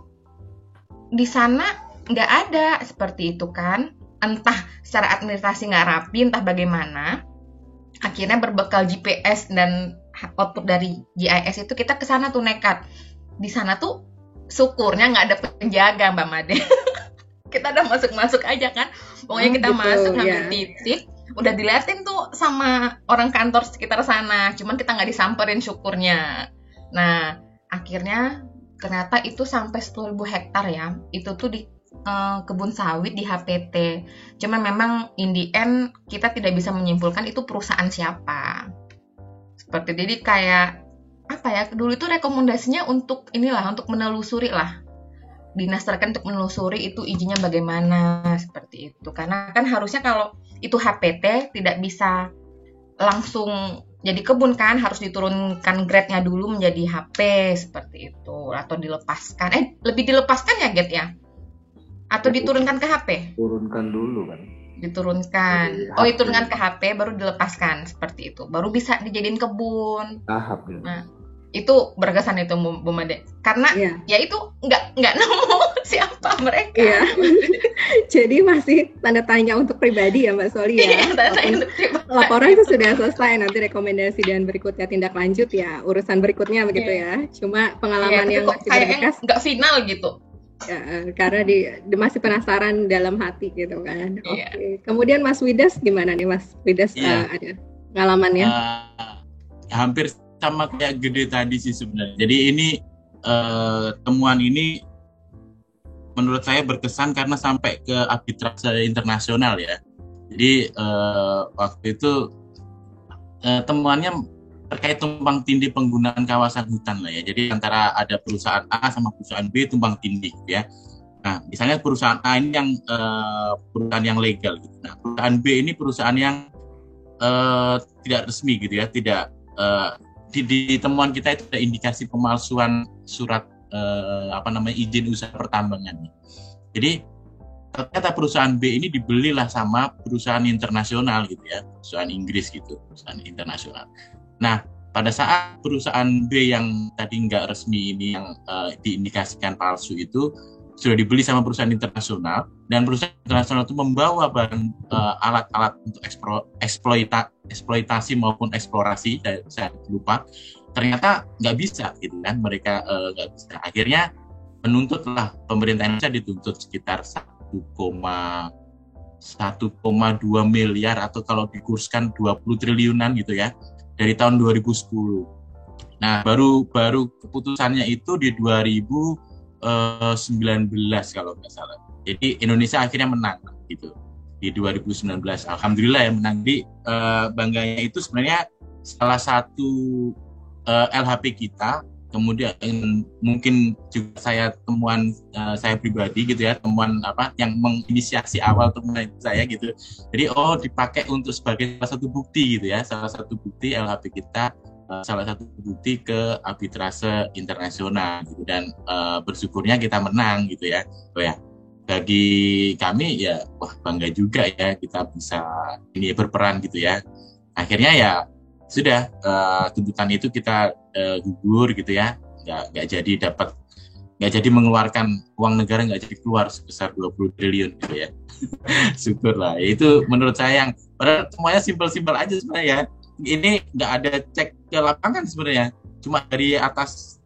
di sana nggak ada seperti itu kan? Entah secara administrasi nggak rapi, entah bagaimana. Akhirnya berbekal GPS dan output dari GIS itu kita ke sana tuh nekat. Di sana tuh syukurnya nggak ada penjaga Mbak Made. Kita udah masuk aja kan. Pokoknya kita gitu, masuk ngambil titik. Udah diliatin tuh sama orang kantor sekitar sana. Cuman kita nggak disamperin syukurnya. Nah, akhirnya ternyata itu sampai 10.000 hektar ya. Itu tuh di kebun sawit di HPT. Cuma memang in the end kita tidak bisa menyimpulkan itu perusahaan siapa. Seperti jadi kayak apa ya? Dulu itu rekomendasinya untuk menelusuri lah. Dinas terkait untuk menelusuri itu izinnya bagaimana seperti itu. Karena kan harusnya kalau itu HPT tidak bisa langsung jadi kebun kan, harus diturunkan grade-nya dulu menjadi HP seperti itu atau dilepaskan. Lebih dilepaskan ya Get ya? Atau diturunkan ke HP? Turunkan dulu kan. Diturunkan. Diturunkan ke HP baru dilepaskan seperti itu. Baru bisa dijadiin kebun. Tahap ya. Nah, itu berkesan itu Bu Made. Karena ya itu nggak nemu siapa mereka. Iya. Jadi masih tanda tanya untuk pribadi ya Mbak Soli ya. Iya, tanda tanya untuk pribadi. Laporan itu sudah selesai, nanti rekomendasi dan berikutnya tindak lanjut ya urusan berikutnya begitu ya. Cuma pengalaman yang masih berbekas nggak final gitu. Ya, karena masih penasaran dalam hati gitu kan. Oke. Kemudian Mas Widas gimana nih Mas Widas, ada pengalamannya? Hampir sama kayak Gede tadi sih sebenarnya. Jadi ini temuan ini menurut saya berkesan karena sampai ke arbitrase internasional ya. Jadi waktu itu temuannya terkait tumpang tindih penggunaan kawasan hutan lah ya. Jadi antara ada perusahaan A sama perusahaan B tumpang tindih ya. Nah, misalnya perusahaan A ini yang perusahaan yang legal gitu. Nah, perusahaan B ini perusahaan yang tidak resmi gitu ya, tidak di temuan kita itu ada indikasi pemalsuan surat izin usaha pertambangan. Jadi ternyata perusahaan B ini dibelilah sama perusahaan internasional gitu ya, perusahaan Inggris gitu, perusahaan internasional. Nah, pada saat perusahaan B yang tadi nggak resmi ini yang diindikasikan palsu itu sudah dibeli sama perusahaan internasional, dan perusahaan internasional itu membawa barang alat-alat untuk eksploitasi maupun eksplorasi, saya lupa, ternyata nggak bisa gitu kan, mereka nggak bisa. Akhirnya menuntutlah pemerintah Indonesia dituntut sekitar 1,2 miliar atau kalau dikurskan 20 triliunan gitu ya dari tahun 2010. Nah, baru keputusannya itu di 2019 kalau nggak salah. Jadi Indonesia akhirnya menang gitu di 2019. Alhamdulillah ya menang. Jadi bangganya itu sebenarnya salah satu LHP kita. Kemudian mungkin juga temuan saya pribadi gitu ya, temuan yang menginisiasi awal temuan saya gitu. Jadi dipakai untuk sebagai salah satu bukti gitu ya, salah satu bukti LHP kita, salah satu bukti ke arbitrase internasional gitu, dan bersyukurnya kita menang gitu ya. Bagi kami ya bangga juga ya kita bisa ini berperan gitu ya. Akhirnya ya sudah tuntutan itu kita gugur gitu ya, nggak jadi mengeluarkan uang negara, nggak jadi keluar sebesar 20 triliun gitu ya. Syukurlah, itu menurut saya yang padahal semuanya simpel-simpel aja sebenarnya. Ini nggak ada cek ke lapangan sebenarnya, cuma dari atas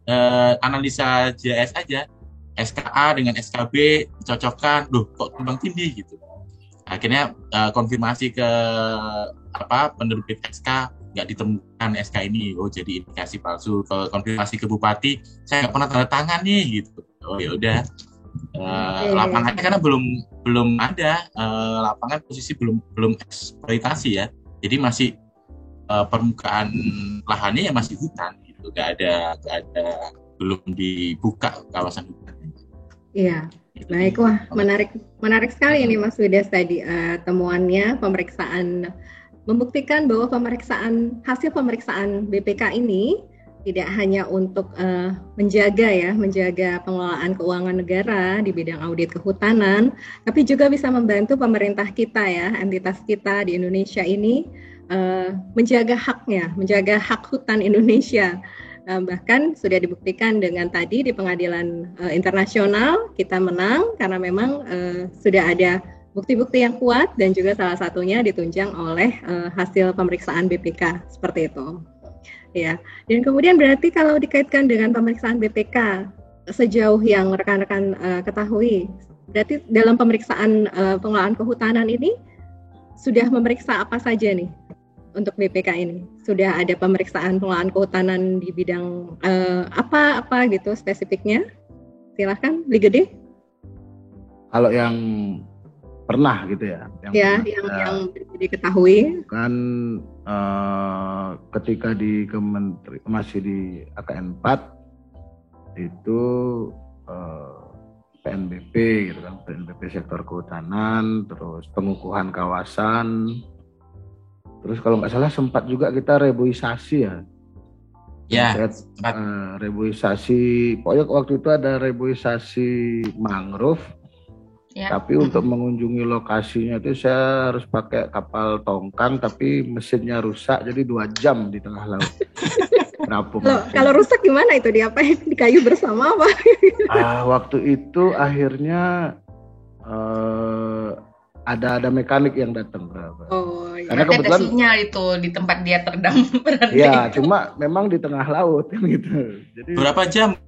analisa JS aja, SKA dengan SKB dicocokkan, kok tumpang tindih gitu. Akhirnya konfirmasi ke penerbit SK, nggak ditemukan SK ini, jadi indikasi palsu. Kalau konfirmasi ke bupati, saya nggak pernah tanda tangan nih gitu. Ya udah, lapangannya karena belum ada lapangan, posisi belum eksploitasi ya, jadi masih permukaan lahannya ya masih hutan gitu, nggak ada belum dibuka kawasan hutan. Iya. Baik, wah menarik sekali ini Mas Widas tadi temuannya, pemeriksaan membuktikan bahwa hasil pemeriksaan BPK ini tidak hanya untuk menjaga pengelolaan keuangan negara di bidang audit kehutanan, tapi juga bisa membantu pemerintah kita ya, entitas kita di Indonesia ini menjaga hak hutan Indonesia. Bahkan sudah dibuktikan dengan tadi di pengadilan internasional kita menang karena memang sudah ada bukti-bukti yang kuat dan juga salah satunya ditunjang oleh hasil pemeriksaan BPK seperti itu. Ya. Dan kemudian berarti kalau dikaitkan dengan pemeriksaan BPK sejauh yang rekan-rekan ketahui, berarti dalam pemeriksaan pengelolaan kehutanan ini sudah memeriksa apa saja nih untuk BPK ini? Sudah ada pemeriksaan pengelolaan kehutanan di bidang apa gitu spesifiknya? Silahkan, Beli Gede. Kalau yang pernah gitu ya, yang diketahui kan ketika di masih di AKN 4 itu PNBP gitu kan, PNBP sektor kehutanan, terus pengukuhan kawasan, terus kalau nggak salah sempat juga kita reboisasi ya. Reboisasi, pokoknya waktu itu ada reboisasi mangrove. Ya. Tapi untuk mengunjungi lokasinya itu saya harus pakai kapal tongkang, tapi mesinnya rusak, jadi 2 jam di tengah laut. Kalau rusak gimana itu, diapain? Di kayu bersama apa? Waktu itu akhirnya ada mekanik yang datang. Karena kebetulan ada sinyal itu di tempat dia terendam. Ya, cuma memang di tengah laut kan gitu. Jadi, berapa jam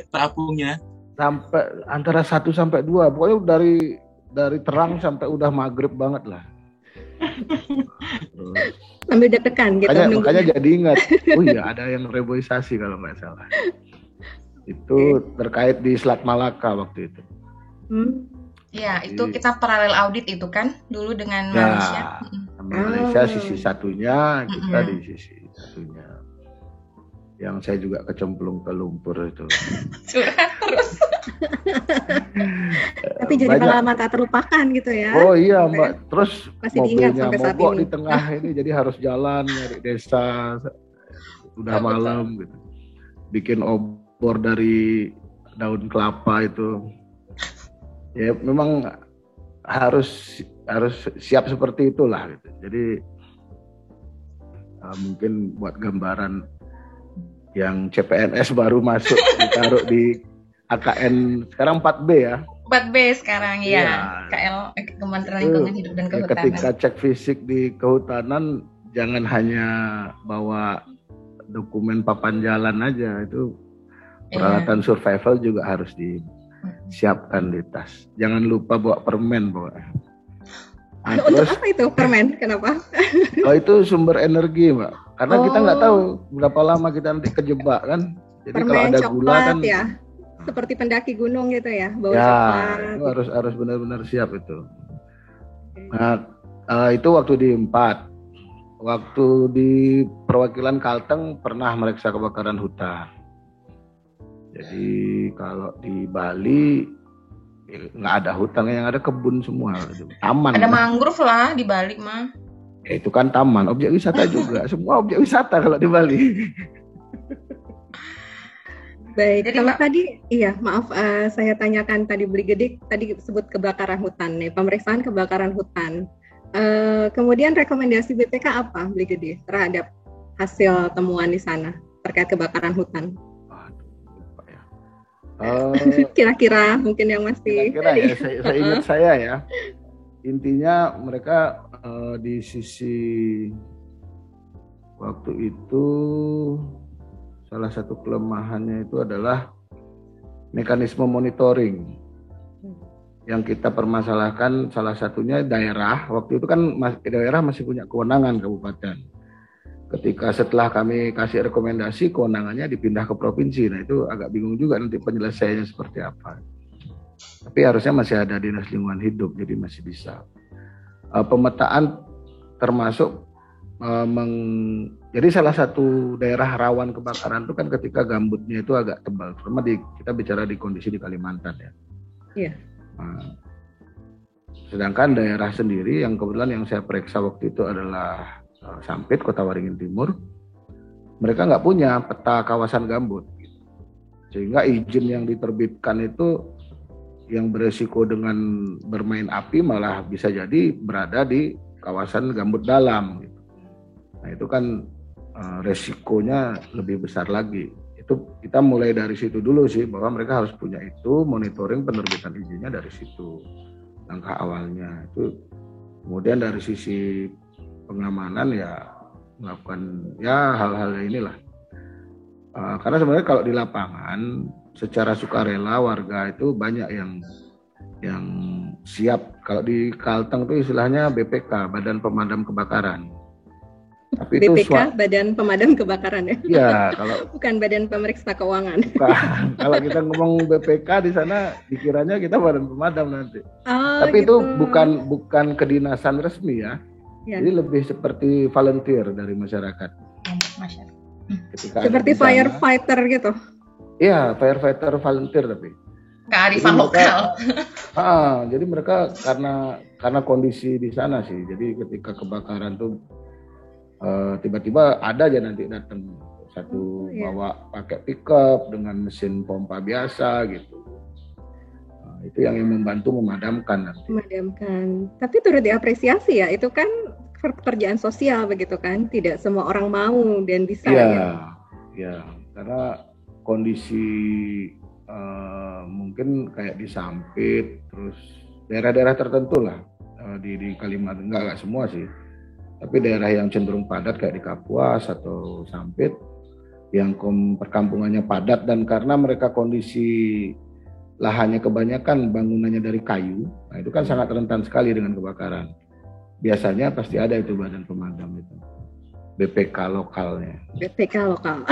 terapungnya? Sampai antara 1 sampai 2, pokoknya dari terang sampai udah maghrib banget lah. Sambil deg-degan gitu. Makanya jadi ingat, ada yang reboisasi kalau nggak salah. Itu terkait di Selat Malaka waktu itu. Ya, itu kita paralel audit itu kan dulu dengan Ya, Malaysia. sama Malaysia sisi satunya, kita di sisi satunya. Yang saya juga kecemplung ke lumpur itu. Curhat terus. Tapi jadi pengalaman tak terlupakan gitu ya. Oh iya Mbak, terus masih diingat mobilnya sampai saat mogok ini. di tengah ini, jadi harus jalan nyari desa, udah malam gitu. Bikin obor dari daun kelapa itu. Ya memang harus siap seperti itulah gitu. Jadi mungkin buat gambaran yang CPNS baru masuk ditaruh di AKN sekarang 4B ya. 4B sekarang ya. KL Kementerian Lingkungan Hidup dan Kehutanan. Ketika cek fisik di kehutanan jangan hanya bawa dokumen papan jalan aja, itu peralatan survival juga harus disiapkan di tas. Jangan lupa bawa permen bawa. Nah, untuk apa itu permen? Kenapa? Oh itu sumber energi Mbak. Karena kita nggak tahu berapa lama kita nanti kejebak kan. Jadi permen kalau ada coklat, gula kan ya, seperti pendaki gunung gitu ya, bau ya, coklat. Itu harus benar-benar siap itu. Nah itu waktu di 4. Waktu di perwakilan Kalteng pernah meriksa kebakaran hutan. Jadi kalau di Bali nggak ada hutan, yang ada kebun semua, taman. Ada mangrove lah di Bali mah. Ya, itu kan taman, objek wisata juga. Semua objek wisata kalau di Bali. Baik, jadi, kalau tadi, maaf saya tanyakan tadi Brigadir tadi sebut kebakaran hutan nih, pemeriksaan kebakaran hutan. Kemudian rekomendasi BPK apa Brigadir terhadap hasil temuan di sana terkait kebakaran hutan? Kira-kira mungkin yang masih ya, saya ingat saya ya, intinya mereka di sisi waktu itu salah satu kelemahannya itu adalah mekanisme monitoring yang kita permasalahkan. Salah satunya daerah, waktu itu kan daerah masih punya kewenangan kabupaten. Ketika setelah kami kasih rekomendasi, kewenangannya dipindah ke provinsi. Nah itu agak bingung juga nanti penyelesaiannya seperti apa. Tapi harusnya masih ada dinas lingkungan hidup, jadi masih bisa. Pemetaan termasuk jadi salah satu daerah rawan kebakaran itu kan ketika gambutnya itu agak tebal. Terutama kita bicara di kondisi di Kalimantan ya. Iya. Sedangkan daerah sendiri yang kebetulan yang saya periksa waktu itu adalah Sampit, Kota Waringin Timur, mereka nggak punya peta kawasan gambut, sehingga izin yang diterbitkan itu yang beresiko dengan bermain api malah bisa jadi berada di kawasan gambut dalam. Nah itu kan resikonya lebih besar lagi. Itu kita mulai dari situ dulu sih, bahwa mereka harus punya itu, monitoring penerbitan izinnya dari situ, langkah awalnya itu. Kemudian dari sisi pengamanan ya melakukan ya hal-hal inilah. Karena sebenarnya kalau di lapangan secara sukarela warga itu banyak yang siap. Kalau di Kalteng itu istilahnya BPK, Badan Pemadam Kebakaran. Tapi BPK, itu Badan Pemadam Kebakaran ya? Iya, kalau bukan Badan Pemeriksa Keuangan. Bukan. Kalau kita ngomong BPK di sana dikiranya kita badan pemadam nanti. Tapi gitu. itu bukan kedinasan resmi ya. Ya. Jadi lebih seperti volunteer dari masyarakat. Seperti firefighter gitu. Iya, firefighter volunteer tapi. Kearifan lokal. Jadi mereka karena kondisi di sana sih. Jadi ketika kebakaran tuh tiba-tiba ada aja nanti datang satu bawa pakai pickup dengan mesin pompa biasa gitu. Itu yang membantu memadamkan nanti. Memadamkan. Tapi turut diapresiasi ya, itu kan pekerjaan sosial begitu kan, tidak semua orang mau dan bisa. Ya, karena kondisi mungkin kayak di Sampit, terus daerah-daerah tertentu lah di Kalimantan, enggak semua sih, tapi daerah yang cenderung padat kayak di Kapuas atau Sampit, yang perkampungannya padat dan karena mereka kondisi lahannya kebanyakan bangunannya dari kayu, nah itu kan sangat rentan sekali dengan kebakaran. Biasanya pasti ada itu badan pemadam itu, BPK lokalnya. BPK lokal.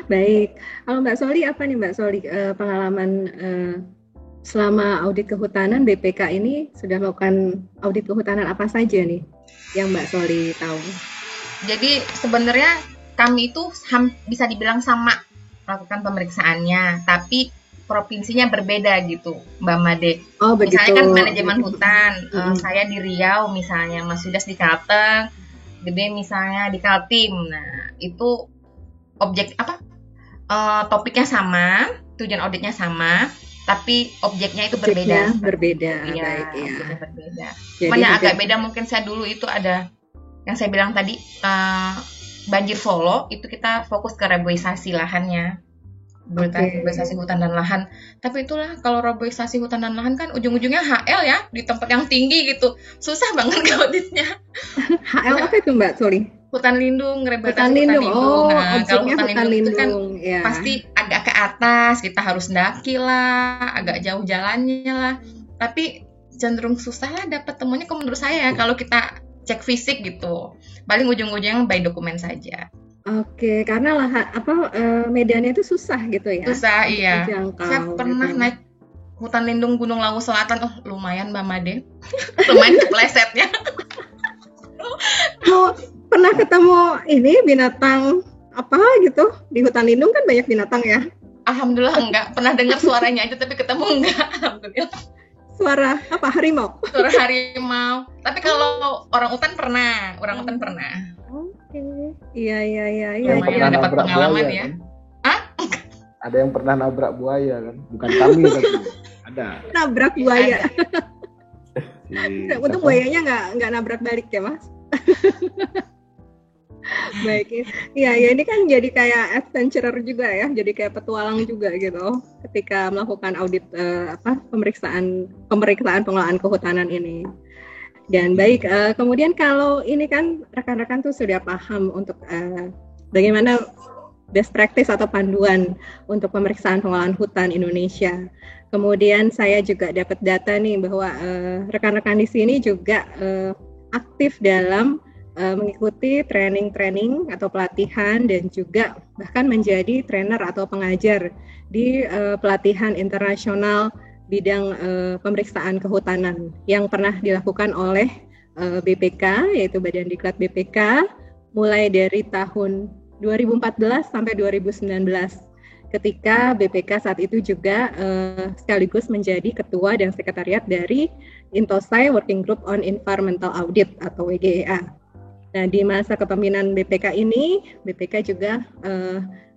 Baik, kalau Mbak Soli apa nih Mbak Soli pengalaman selama audit kehutanan BPK ini sudah melakukan audit kehutanan apa saja nih yang Mbak Soli tahu? Jadi sebenarnya kami itu bisa dibilang sama melakukan pemeriksaannya, tapi provinsinya berbeda gitu, Mbak Made. Oh, begitu. Misalnya kan manajemen hutan, saya di Riau misalnya, Mas Yudas di Kalteng, Gede misalnya di Kaltim. Nah, itu topiknya sama, tujuan auditnya sama, tapi objeknya itu berbeda. Berbeda. Iya, baik, ya. objeknya berbeda. Jadi Cuman yang agak beda mungkin saya dulu itu ada yang saya bilang tadi banjir Solo itu kita fokus ke reboisasi lahannya. Reboisasi hutan dan lahan. Tapi itulah kalau reboisasi hutan dan lahan kan ujung-ujungnya HL ya, di tempat yang tinggi gitu. Susah banget auditnya. HL apa itu Mbak Soli? Hutan lindung, hutan lindung. Oh, nah, kalau hutan lindung itu kan ya. Pasti agak ke atas, kita harus daki lah, agak jauh jalannya lah. Tapi cenderung susah lah dapat temunya menurut saya kalau kita cek fisik gitu. Paling ujung-ujungnya by dokumen saja. Oke, karena medannya itu susah gitu ya. Susah, iya. Dijangkau, saya pernah naik hutan lindung Gunung Lawu Selatan. Oh, lumayan Mbak Made. Lumayan keplesetnya. Pernah ketemu ini binatang apa gitu di hutan lindung kan banyak binatang ya? Alhamdulillah enggak. Pernah dengar suaranya aja tapi ketemu enggak. Alhamdulillah. Suara apa? Harimau? Suara harimau. Tapi kalau orang hutan pernah. Oke. Iya. Lumayan dapat pengalaman ya. Kan? Hah? Ada yang pernah nabrak buaya kan? Bukan kami tapi ada. Nabrak buaya. Untuk buayanya nggak nabrak balik ya Mas? Baik, ya ini kan jadi kayak adventurer juga ya, jadi kayak petualang juga gitu ketika melakukan audit pemeriksaan pengelolaan kehutanan ini. Dan baik, kemudian kalau ini kan rekan-rekan tuh sudah paham untuk bagaimana best practice atau panduan untuk pemeriksaan pengelolaan hutan Indonesia. Kemudian saya juga dapat data nih bahwa rekan-rekan di sini juga aktif dalam mengikuti training atau pelatihan dan juga bahkan menjadi trainer atau pengajar di pelatihan internasional bidang pemeriksaan kehutanan yang pernah dilakukan oleh BPK, yaitu Badan Diklat BPK, mulai dari tahun 2014 sampai 2019 ketika BPK saat itu juga sekaligus menjadi ketua dan sekretariat dari Intosai Working Group on Environmental Audit atau WGEA. Nah, di masa kepemimpinan BPK ini, BPK juga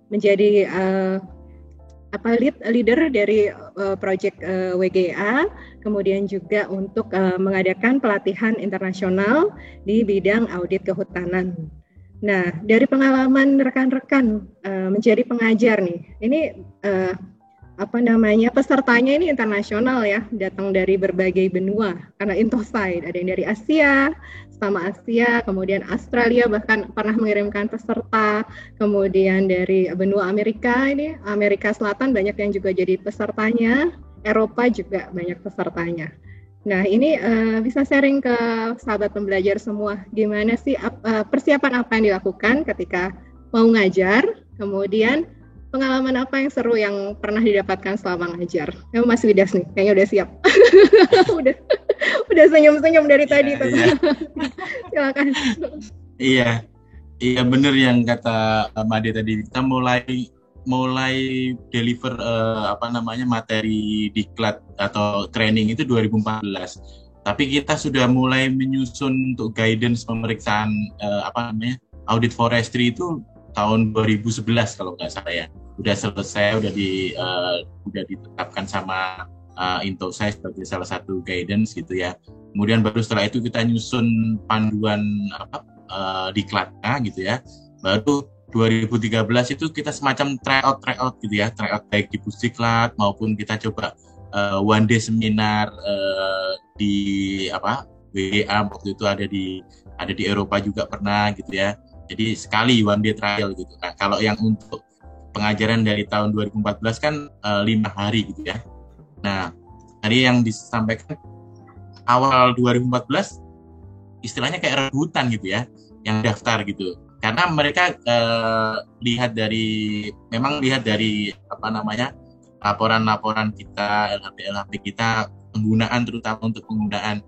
menjadi leader dari proyek WGA, kemudian juga untuk mengadakan pelatihan internasional di bidang audit kehutanan. Nah, dari pengalaman rekan-rekan menjadi pengajar nih, ini pesertanya ini internasional ya, datang dari berbagai benua karena Intosai, ada yang dari Asia, sama Asia, kemudian Australia bahkan pernah mengirimkan peserta, kemudian dari benua Amerika Selatan banyak yang juga jadi pesertanya, Eropa juga banyak pesertanya. Nah, ini bisa sharing ke sahabat pembelajar semua, gimana sih persiapan apa yang dilakukan ketika mau ngajar, kemudian pengalaman apa yang seru yang pernah didapatkan selama ngajar? Mas Widas nih, kayaknya udah siap. udah senyum-senyum dari tadi. Iya. Silakan. Iya benar yang kata Made tadi. Kita mulai deliver materi diklat atau training itu 2014. Tapi kita sudah mulai menyusun untuk guidance pemeriksaan audit forestry itu tahun 2011 kalau nggak salah ya. Udah selesai, udah ditetapkan sama Intosai sebagai salah satu guidance gitu ya. Kemudian baru setelah itu kita nyusun panduan diklatnya gitu ya. Baru 2013 itu kita semacam tryout gitu ya, tryout baik di Pusdiklat maupun kita coba one day seminar di WGA waktu itu ada di Eropa juga pernah gitu ya. Jadi sekali one day trial gitu. Nah, kalau yang untuk pengajaran dari tahun 2014 kan 5 hari gitu ya. Nah, tadi yang disampaikan awal 2014 istilahnya kayak rebutan gitu ya, yang daftar gitu. Karena mereka lihat dari laporan-laporan kita, LHP kita, penggunaan terutama untuk penggunaan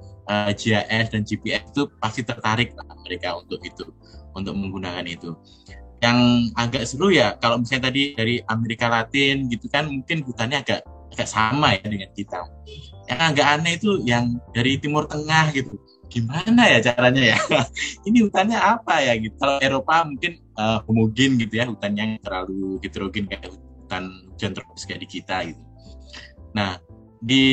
GIS dan GPS itu pasti tertarik lah mereka untuk itu, untuk menggunakan itu. Yang agak seru ya kalau misalnya tadi dari Amerika Latin gitu kan, mungkin hutannya agak sama ya dengan kita. Yang agak aneh itu yang dari Timur Tengah gitu. Gimana ya caranya ya? Ini hutannya apa ya gitu. Kalau Eropa mungkin homogen gitu ya, hutannya yang terlalu heterogen kayak hutan hujan tropis kayak di kita gitu. Nah, di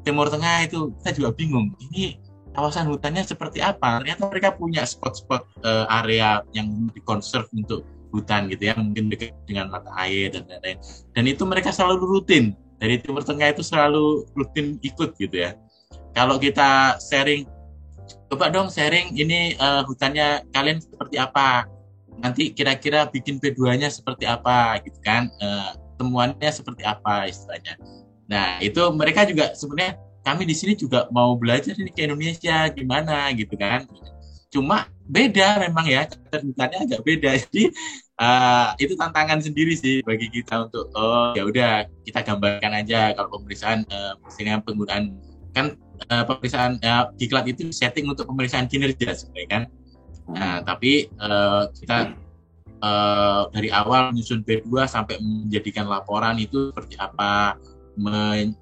Timur Tengah itu kita juga bingung. Ini kawasan hutannya seperti apa? Ternyata mereka punya spot-spot area yang dikonserv untuk hutan gitu ya, mungkin dekat dengan mata air dan lain-lain. Dan itu mereka selalu rutin. Dari Timur Tengah itu selalu rutin ikut gitu ya. Kalau kita sharing, coba dong sharing ini hutannya kalian seperti apa, nanti kira-kira bikin P2-nya seperti apa gitu kan, temuannya seperti apa istilahnya. Nah itu mereka juga sebenarnya, kami di sini juga mau belajar ini ke Indonesia gimana gitu kan, cuma beda memang ya, hutannya agak beda. Jadi itu tantangan sendiri sih bagi kita untuk ya udah kita gambarkan aja. Kalau pemeriksaan misalnya penggunaan kan pemeriksaan diklat itu setting untuk pemeriksaan kinerja sebenarnya kan. Nah, tapi kita dari awal menyusun P2 sampai menjadikan laporan itu seperti apa,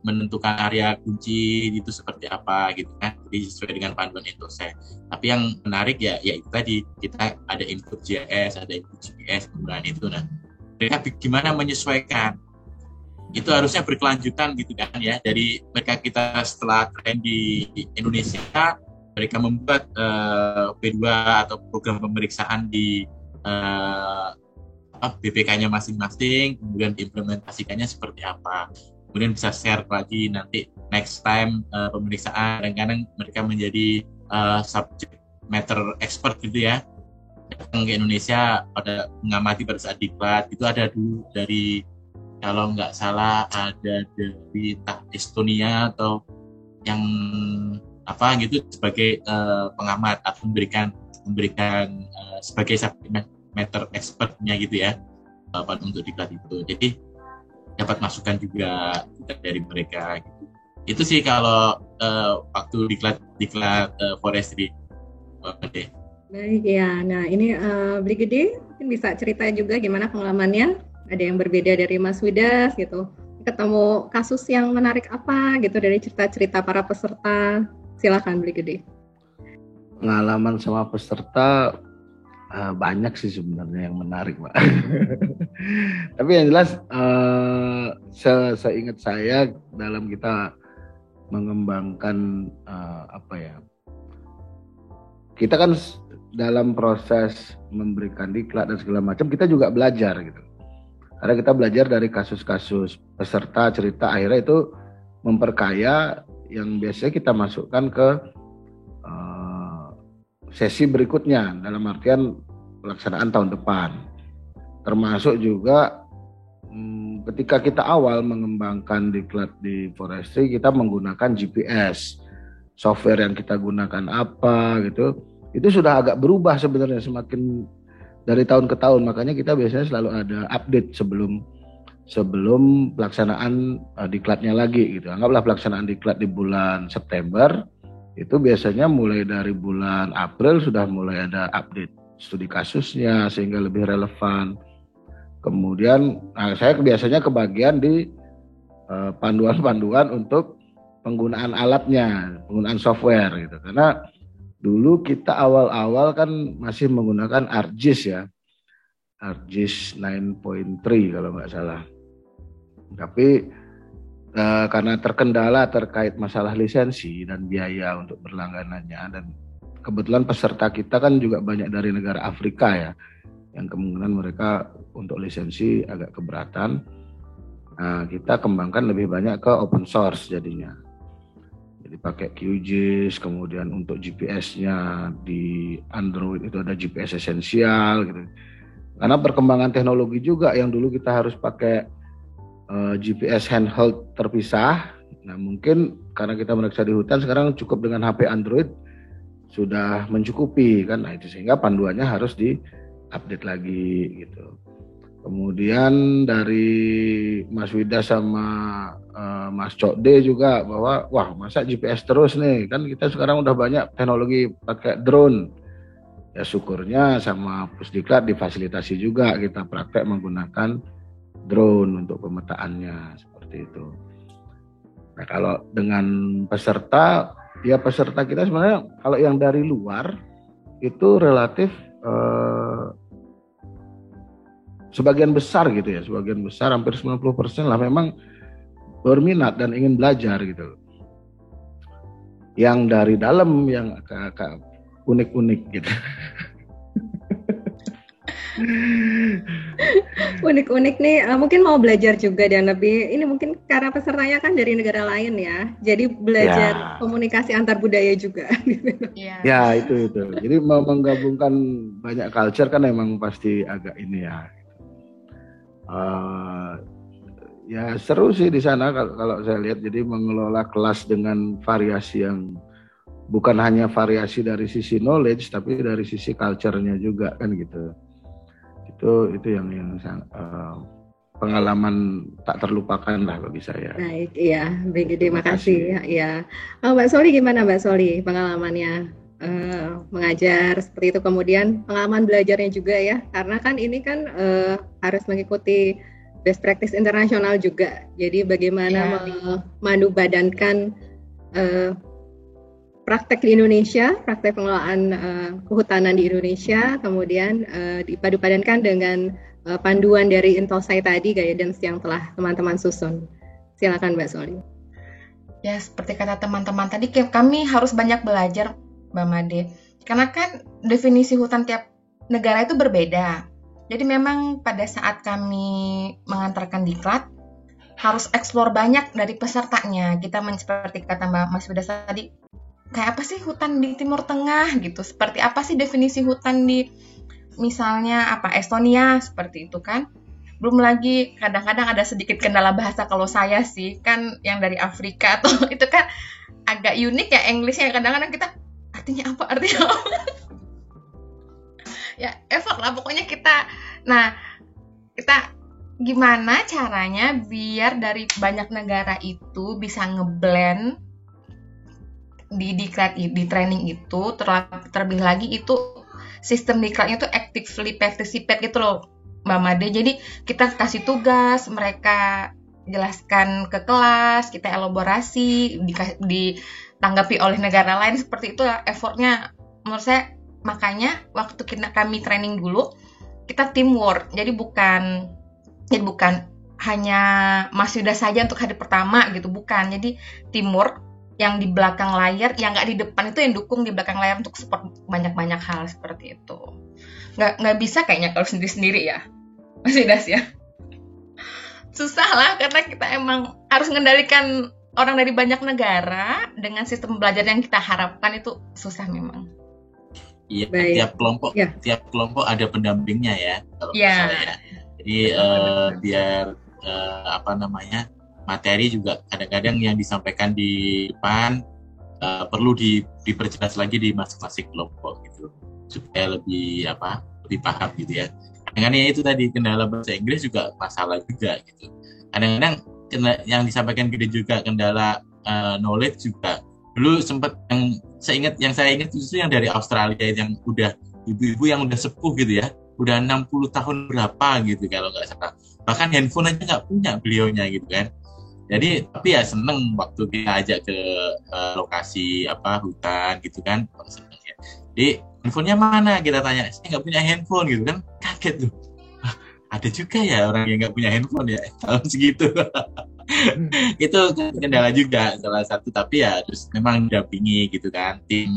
menentukan area kunci itu seperti apa gitu kan. Jadi sesuai dengan panduan Intosai. Tapi yang menarik ya itu tadi, kita ada input GIS, ada input GPS penggunaan itu. Nah, mereka gimana menyesuaikan? Itu harusnya berkelanjutan gitu kan ya. Dari mereka kita setelah train di Indonesia, mereka membuat P2 atau program pemeriksaan di BPK-nya masing-masing, kemudian diimplementasikannya seperti apa. Kemudian bisa share lagi nanti next time pemeriksaan. Kadang-kadang mereka menjadi subject matter expert gitu ya, datang ke Indonesia pada mengamati pada saat diklat. Itu ada dulu dari, kalau nggak salah ada dari Estonia atau yang apa gitu sebagai pengamat atau memberikan sebagai subject matter expertnya gitu ya untuk diklat itu. Jadi dapat masukan juga dari mereka gitu. Itu sih kalau waktu diklat forestry. Oke. Baik ya. Nah ini Brigade mungkin bisa cerita juga gimana pengalamannya. Ada yang berbeda dari Mas Widas gitu. Ketemu kasus yang menarik apa gitu dari cerita-cerita para peserta. Silakan Brigade. Pengalaman sama peserta banyak sih sebenarnya yang menarik, Pak. Tapi yang jelas seingat saya dalam kita mengembangkan kita kan dalam proses memberikan diklat dan segala macam kita juga belajar gitu. Karena kita belajar dari kasus-kasus peserta cerita, akhirnya itu memperkaya yang biasanya kita masukkan ke sesi berikutnya dalam artian pelaksanaan tahun depan. Termasuk juga ketika kita awal mengembangkan diklat di forestry, kita menggunakan GPS. Software yang kita gunakan apa gitu, itu sudah agak berubah sebenarnya semakin dari tahun ke tahun. Makanya kita biasanya selalu ada update sebelum pelaksanaan diklatnya lagi gitu. Anggaplah pelaksanaan diklat di bulan September, itu biasanya mulai dari bulan April sudah mulai ada update studi kasusnya sehingga lebih relevan. Kemudian saya biasanya kebagian di panduan-panduan untuk penggunaan alatnya, penggunaan software gitu. Karena dulu kita awal-awal kan masih menggunakan ArcGIS ya, ArcGIS 9.3 kalau nggak salah. Tapi karena terkendala terkait masalah lisensi dan biaya untuk berlangganannya, dan kebetulan peserta kita kan juga banyak dari negara Afrika ya, yang kemungkinan mereka untuk lisensi agak keberatan. Nah, kita kembangkan lebih banyak ke open source jadinya. Jadi pakai QGIS, kemudian untuk GPS-nya di Android itu ada GPS esensial gitu. Karena perkembangan teknologi juga, yang dulu kita harus pakai GPS handheld terpisah. Nah mungkin karena kita meriksa di hutan, sekarang cukup dengan HP Android sudah mencukupi kan. Nah itu sehingga panduannya harus di-update lagi gitu. Kemudian dari Mas Wida sama Mas Cokde juga bahwa wah masa GPS terus nih, kan kita sekarang udah banyak teknologi pakai drone. Ya syukurnya sama Pusdiklat difasilitasi juga kita praktek menggunakan drone untuk pemetaannya seperti itu. Nah kalau dengan peserta, ya peserta kita sebenarnya kalau yang dari luar itu relatif sebagian besar gitu ya, sebagian besar hampir 90% lah memang berminat dan ingin belajar gitu. Yang dari dalam yang agak unik-unik gitu. Unik-unik nih, mungkin mau belajar juga dan lebih, ini mungkin karena pesertanya kan dari negara lain ya, jadi belajar komunikasi antar budaya juga. Ya itu. Jadi mau menggabungkan banyak culture kan emang pasti agak ini ya. Ya seru sih di sana kalau saya lihat, jadi mengelola kelas dengan variasi yang bukan hanya variasi dari sisi knowledge tapi dari sisi culture-nya juga kan gitu. Itu yang pengalaman tak terlupakan lah bagi saya. Baik, iya, BGD, makasih ya. Mbak Soli gimana Mbak Soli pengalamannya mengajar seperti itu, kemudian pengalaman belajarnya juga ya, karena kan ini kan harus mengikuti best practice internasional juga. Jadi bagaimana memadupadankan praktek di Indonesia, praktek pengelolaan kehutanan di Indonesia, kemudian dipadupadankan dengan panduan dari Intosai tadi, guidance yang telah teman-teman susun. Silakan Mbak Soli. Ya, seperti kata teman-teman tadi, kami harus banyak belajar, Mbak Made. Karena kan definisi hutan tiap negara itu berbeda. Jadi memang pada saat kami mengantarkan diklat, harus eksplor banyak dari pesertanya. Kita seperti kata Mbak Mas Wida tadi, kayak apa sih hutan di Timur Tengah gitu, seperti apa sih definisi hutan di misalnya Estonia, seperti itu kan. Belum lagi kadang-kadang ada sedikit kendala bahasa kalau saya sih, kan yang dari Afrika atau itu kan agak unik ya Inggrisnya, kadang-kadang kita artinya apa ya effort lah pokoknya kita gimana caranya biar dari banyak negara itu bisa ngeblend di training itu, terlebih lagi itu sistem diklatnya itu actively participate gitu loh Mbak Made. Jadi kita kasih tugas, mereka jelaskan ke kelas, kita elaborasi, ditanggapi oleh negara lain, seperti itu effortnya menurut saya. Makanya waktu kami training dulu, kita teamwork, jadi bukan hanya Mas Yuda saja untuk hari pertama gitu, bukan. Jadi teamwork, yang di belakang layar, yang nggak di depan itu yang dukung di belakang layar untuk support banyak-banyak hal seperti itu. Nggak bisa kayaknya kalau sendiri-sendiri ya, Mas Yudas ya. Susah lah, karena kita emang harus mengendalikan orang dari banyak negara dengan sistem belajar yang kita harapkan, itu susah memang. Iya, tiap kelompok ada pendampingnya ya. Kalau misalnya. Jadi biar materi juga kadang-kadang yang disampaikan di depan perlu diperjelas lagi di masing-masing kelompok gitu, supaya lebih paham gitu ya. Kadang-kadang itu tadi kendala bahasa Inggris juga masalah juga gitu. Kadang-kadang yang disampaikan gede juga kendala knowledge juga. Dulu sempat yang saya ingat justru yang dari Australia, yang udah ibu-ibu yang udah sepuh gitu ya, udah 60 tahun berapa gitu kalau nggak salah. Bahkan handphone aja nggak punya beliaunya gitu kan. Jadi tapi ya seneng waktu kita ajak ke lokasi hutan gitu kan, seneng ya. Jadi handphonenya mana kita tanya, saya nggak punya handphone gitu kan, kaget tuh. Ada juga ya orang yang nggak punya handphone ya tahun segitu. Itu kendala juga salah satu, tapi ya terus memang didampingi gitu kan. Tim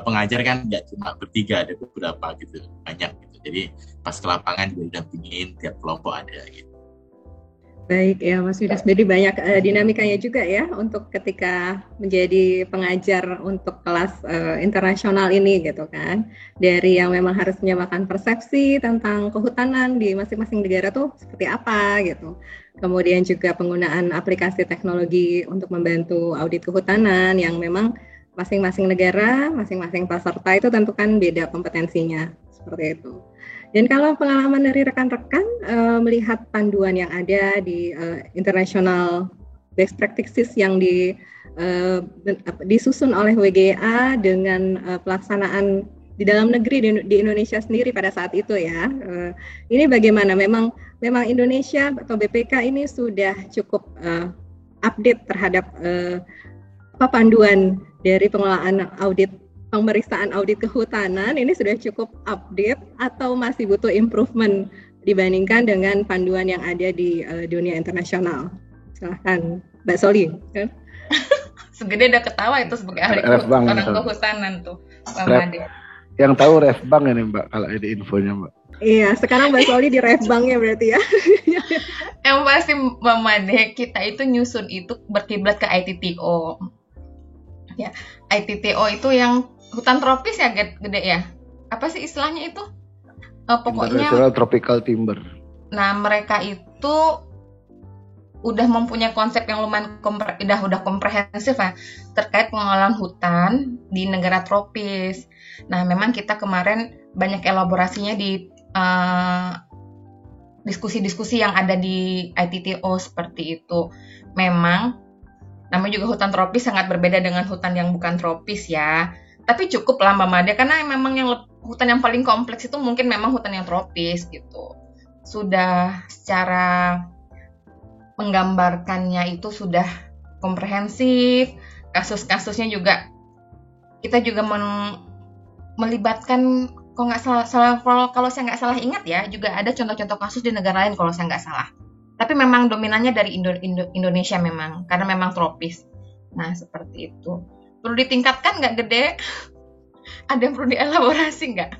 pengajar kan nggak cuma bertiga, ada beberapa gitu, banyak gitu. Jadi pas ke lapangan juga didampingin, tiap kelompok ada gitu. Baik ya Mas Yudas, jadi banyak dinamikanya juga ya untuk ketika menjadi pengajar untuk kelas internasional ini gitu kan. Dari yang memang harus menyamakan persepsi tentang kehutanan di masing-masing negara tuh seperti apa gitu. Kemudian juga penggunaan aplikasi teknologi untuk membantu audit kehutanan yang memang masing-masing negara, masing-masing peserta itu tentu kan beda kompetensinya, seperti itu. Dan kalau pengalaman dari rekan-rekan melihat panduan yang ada di international best practices yang disusun oleh WGA dengan pelaksanaan di dalam negeri di Indonesia sendiri pada saat itu ya, ini bagaimana? Memang Indonesia atau BPK ini sudah cukup update terhadap panduan dari pengelolaan audit, pemeriksaan audit kehutanan ini sudah cukup update atau masih butuh improvement dibandingkan dengan panduan yang ada di dunia internasional? Silahkan Mbak Soli. Segede udah ketawa itu sebagai ahli orang kehutanan tuh, Mbak Made. Yang tahu Refbang ini Mbak, kalau ada infonya Mbak. Iya, sekarang Mbak Soli di Refbang ya berarti ya. Yang pasti Mbak Made, kita itu nyusun itu berkiblat ke ITTO. Ya, ITTO itu yang hutan tropis ya, gede ya. Apa sih istilahnya itu? Pokoknya International Tropical Timber. Nah, mereka itu udah mempunyai konsep yang lumayan udah komprehensif ya terkait pengelolaan hutan di negara tropis. Nah, memang kita kemarin banyak elaborasinya di diskusi-diskusi yang ada di ITTO seperti itu. Memang namanya juga hutan tropis sangat berbeda dengan hutan yang bukan tropis ya. Tapi cukup lah Mbak Made, karena memang hutan yang paling kompleks itu mungkin memang hutan yang tropis gitu. Sudah secara menggambarkannya itu sudah komprehensif, kasus-kasusnya juga kita juga melibatkan, kalau saya nggak salah ingat ya, juga ada contoh-contoh kasus di negara lain kalau saya nggak salah. Tapi memang dominannya dari Indonesia memang, karena memang tropis. Nah seperti itu. Perlu ditingkatkan nggak Gede? Ada yang perlu dielaborasi nggak?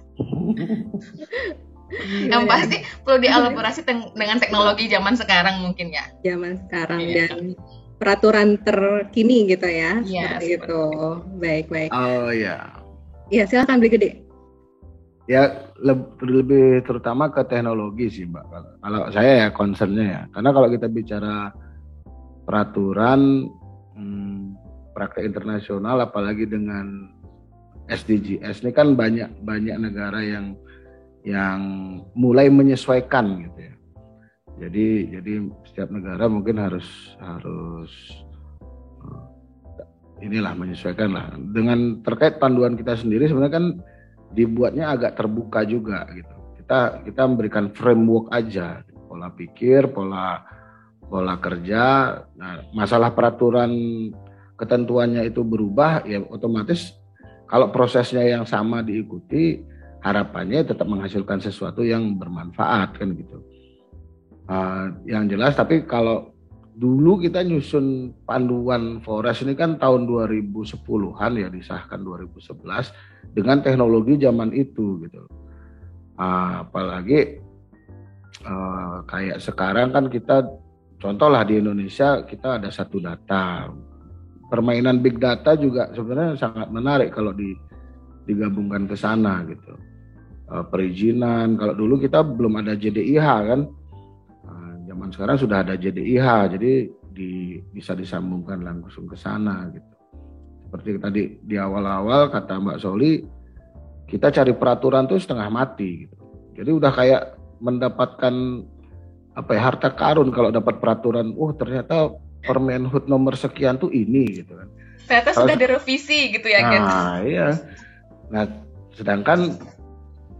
Yang pasti perlu dielaborasi dengan teknologi zaman sekarang mungkin ya. Zaman sekarang dan peraturan terkini gitu ya. Iya, seperti itu. Baik. Oh ya. Iya, silakan Beli Gede. Ya lebih terutama ke teknologi sih Mbak. Kalau saya ya concernnya ya. Karena kalau kita bicara peraturan praktek internasional apalagi dengan SDGs ini kan banyak negara yang mulai menyesuaikan gitu ya. Jadi setiap negara mungkin harus inilah menyesuaikan lah. Dengan terkait panduan kita sendiri sebenarnya kan dibuatnya agak terbuka juga gitu. Kita memberikan framework aja, pola pikir, pola kerja. Nah, masalah peraturan ketentuannya itu berubah ya otomatis kalau prosesnya yang sama diikuti harapannya tetap menghasilkan sesuatu yang bermanfaat kan gitu. Yang jelas tapi kalau dulu kita nyusun panduan forest ini kan tahun 2010-an ya, disahkan 2011 dengan teknologi zaman itu gitu. Apalagi kayak sekarang kan kita contohlah di Indonesia kita ada satu data. Permainan big data juga sebenarnya sangat menarik kalau digabungkan ke sana gitu. Perizinan, kalau dulu kita belum ada JDIH kan, zaman sekarang sudah ada JDIH, jadi bisa disambungkan langsung ke sana gitu. Seperti tadi di awal-awal kata Mbak Soli, kita cari peraturan tuh setengah mati gitu. Jadi udah kayak mendapatkan harta karun kalau dapat peraturan, ternyata Permenhub nomor sekian tuh ini gitu kan. Ternyata sudah direvisi gitu ya kan. Nah iya. Nah sedangkan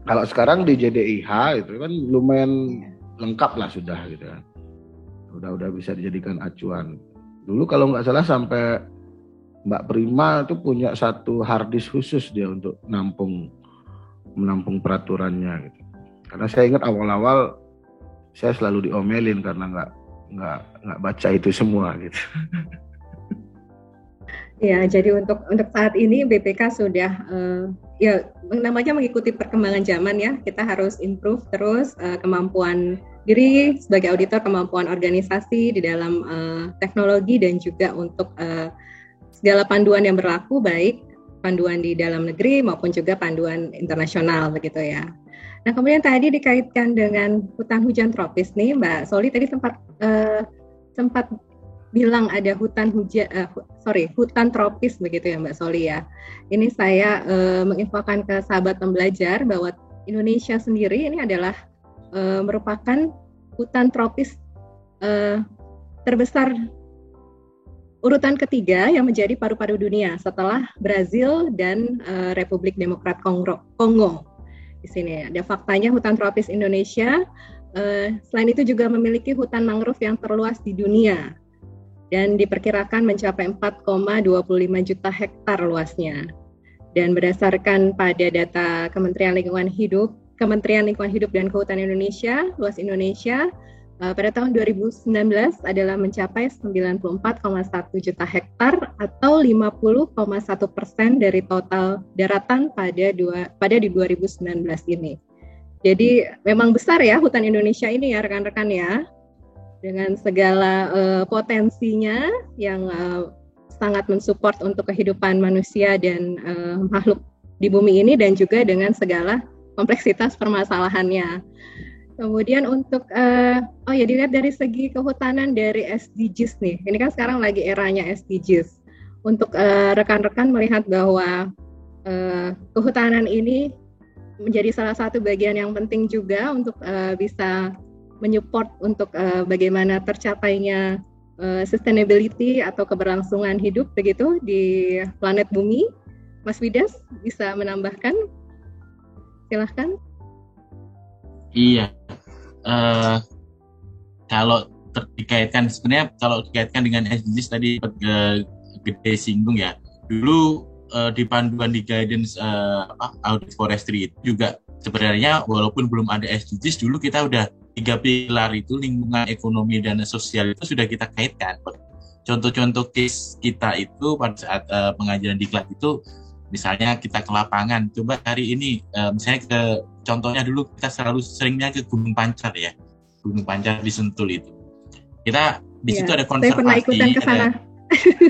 kalau sekarang di JDIH itu kan lumayan lengkap lah sudah gitu kan. Udah bisa dijadikan acuan. Dulu kalau nggak salah sampai Mbak Prima itu punya satu harddisk khusus dia untuk menampung peraturannya gitu. Karena saya ingat awal-awal saya selalu diomelin karena nggak baca itu semua gitu. Ya, jadi untuk saat ini BPK sudah ya namanya mengikuti perkembangan zaman ya. Kita harus improve terus kemampuan diri sebagai auditor, kemampuan organisasi di dalam teknologi dan juga untuk segala panduan yang berlaku, baik panduan di dalam negeri maupun juga panduan internasional begitu ya. Nah, kemudian tadi dikaitkan dengan hutan hujan tropis nih, Mbak Soli tadi sempat bilang ada hutan tropis begitu ya Mbak Soli ya. Ini saya menginfokan ke sahabat pembelajar bahwa Indonesia sendiri ini adalah merupakan hutan tropis terbesar urutan ketiga yang menjadi paru-paru dunia setelah Brazil dan Republik Demokrat Kongo. Di sini ada faktanya hutan tropis Indonesia selain itu juga memiliki hutan mangrove yang terluas di dunia dan diperkirakan mencapai 4,25 juta hektar luasnya. Dan berdasarkan pada data Kementerian Lingkungan Hidup dan Kehutanan Indonesia, luas Indonesia pada tahun 2019 adalah mencapai 94,1 juta hektar atau 50,1% dari total daratan pada di 2019 ini. Jadi memang besar ya hutan Indonesia ini ya rekan-rekan ya, dengan segala potensinya yang sangat mensupport untuk kehidupan manusia dan makhluk di bumi ini, dan juga dengan segala kompleksitas permasalahannya. Kemudian untuk dilihat dari segi kehutanan dari SDGs nih, ini kan sekarang lagi eranya SDGs. Untuk rekan-rekan melihat bahwa kehutanan ini menjadi salah satu bagian yang penting juga untuk bisa menyupport untuk bagaimana tercapainya sustainability atau keberlangsungan hidup begitu di planet bumi. Mas Widas bisa menambahkan? Silahkan. Iya, kalau dikaitkan dengan SDGs tadi gede singgung ya. Dulu di panduan di guidance audit forestry itu juga sebenarnya walaupun belum ada SDGs, dulu kita udah 3 pilar itu, lingkungan, ekonomi, dan sosial itu sudah kita kaitkan. Contoh-contoh case kita itu pada saat pengajaran diklat itu, misalnya kita ke lapangan, coba hari ini misalnya contohnya dulu kita seringnya ke Gunung Pancar ya, Gunung Pancar di Sentul itu. Kita di situ ada konservasi. Saya pernah ikutan ke sana.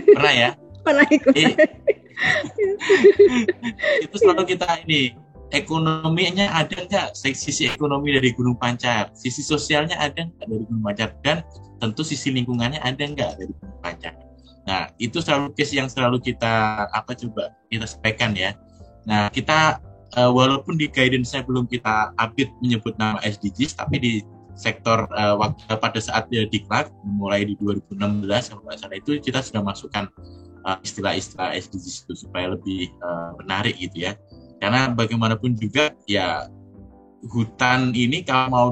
Pernah ya? Pernah ikut. Itu selalu kita ini, ekonominya ada nggak, sisi ekonomi dari Gunung Pancar, sisi sosialnya ada nggak dari Gunung Pancar, dan tentu sisi lingkungannya ada nggak dari Gunung Pancar. Nah, itu selalu case yang selalu kita sampaikan ya. Nah, kita walaupun di guidance-nya belum kita update menyebut nama SDGs, tapi di sektor pada saat diklat mulai di 2016 kalau nggak salah itu kita sudah masukkan istilah-istilah SDGs itu supaya lebih menarik gitu ya. Karena bagaimanapun juga ya hutan ini kalau mau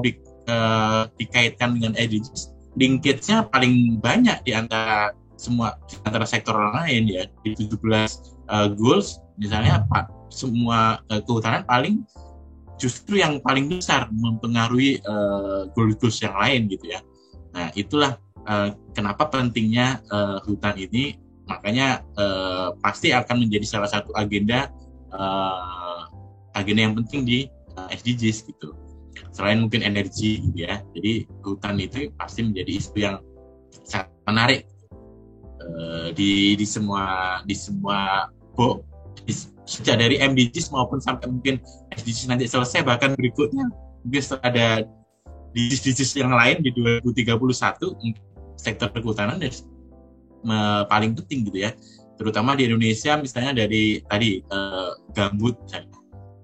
dikaitkan dengan SDGs, linkage-nya paling banyak di antara sektor lain ya. Di 17 goals misalnya semua kehutanan paling justru yang paling besar mempengaruhi goals yang lain gitu ya. Nah itulah kenapa pentingnya hutan ini, makanya pasti akan menjadi salah satu agenda yang penting di SDGs gitu. Selain mungkin energi gitu ya. Jadi hutan itu pasti menjadi isu yang sangat menarik di semua sejak dari MDGs maupun sampai mungkin SDGs nanti selesai, bahkan berikutnya mungkin ada di SDGs yang lain di 2031 sektor kehutanan paling penting gitu ya. Terutama di Indonesia misalnya dari tadi gambut misalnya.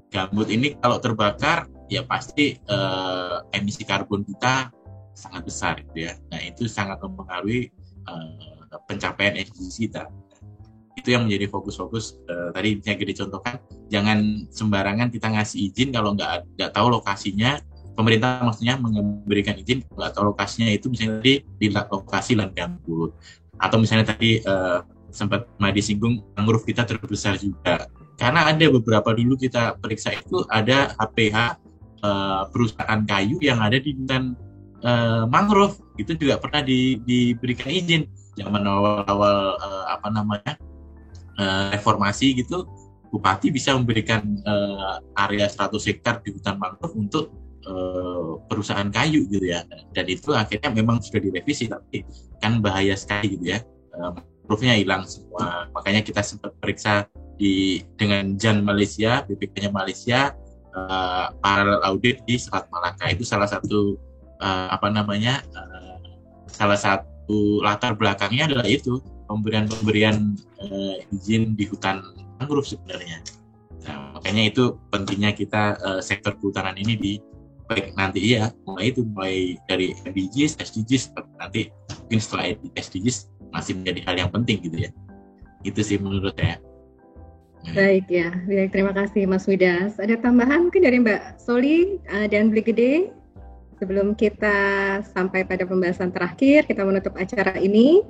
Gambut ini kalau terbakar ya pasti emisi karbon kita sangat besar gitu ya. Nah itu sangat mempengaruhi pencapaian SDGs kita. Itu yang menjadi fokus-fokus tadi yang Gede contohkan, jangan sembarangan kita ngasih izin kalau nggak tahu lokasinya. Pemerintah maksudnya memberikan izin nggak tahu lokasinya, itu misalnya di lokasi lahan gambut, atau misalnya tadi sempat Madi singgung mangrove kita terbesar juga, karena ada beberapa dulu kita periksa itu ada HPH perusahaan kayu yang ada di hutan mangrove, itu juga pernah diberikan izin zaman awal reformasi gitu. Bupati bisa memberikan area 100 hektar di hutan mangrove untuk perusahaan kayu gitu ya, dan itu akhirnya memang sudah direvisi, tapi kan bahaya sekali gitu ya, mangrove-nya hilang semua. Makanya kita sempat periksa dengan JAN Malaysia, BPK-nya Malaysia, paralel audit di Selat Malaka. Itu salah satu salah satu latar belakangnya adalah itu pemberian izin di hutan mangrove sebenarnya. Nah, Makanya itu pentingnya kita sektor kehutanan ini di baik nanti mulai dari SDGs nanti mungkin setelah SDGs masih menjadi hal yang penting gitu ya. Itu sih menurut saya. Baik ya, baik, terima kasih Mas Widas. Ada tambahan mungkin dari Mbak Soli dan Beli Gede? Sebelum kita sampai pada pembahasan terakhir, kita menutup acara ini.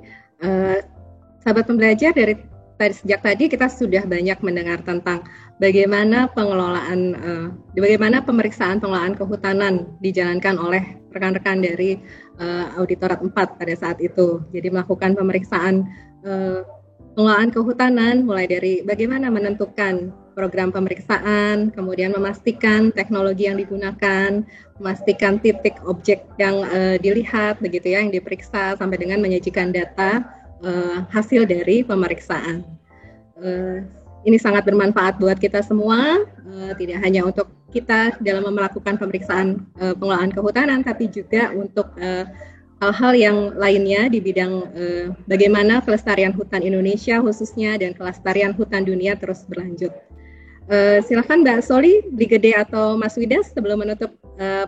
Sahabat pembelajar, sejak tadi kita sudah banyak mendengar tentang bagaimana bagaimana pemeriksaan pengelolaan kehutanan dijalankan oleh rekan-rekan dari Auditorat 4 pada saat itu. Jadi melakukan pemeriksaan pengelolaan kehutanan mulai dari bagaimana menentukan program pemeriksaan, kemudian memastikan teknologi yang digunakan, memastikan titik objek yang dilihat begitu ya, yang diperiksa, sampai dengan menyajikan data hasil dari pemeriksaan. Ini sangat bermanfaat buat kita semua, tidak hanya untuk kita dalam melakukan pemeriksaan pengelolaan kehutanan, tapi juga untuk hal-hal yang lainnya di bidang bagaimana kelestarian hutan Indonesia khususnya dan kelestarian hutan dunia terus berlanjut. Silakan Mbak Soli, Beli Gede atau Mas Widas sebelum menutup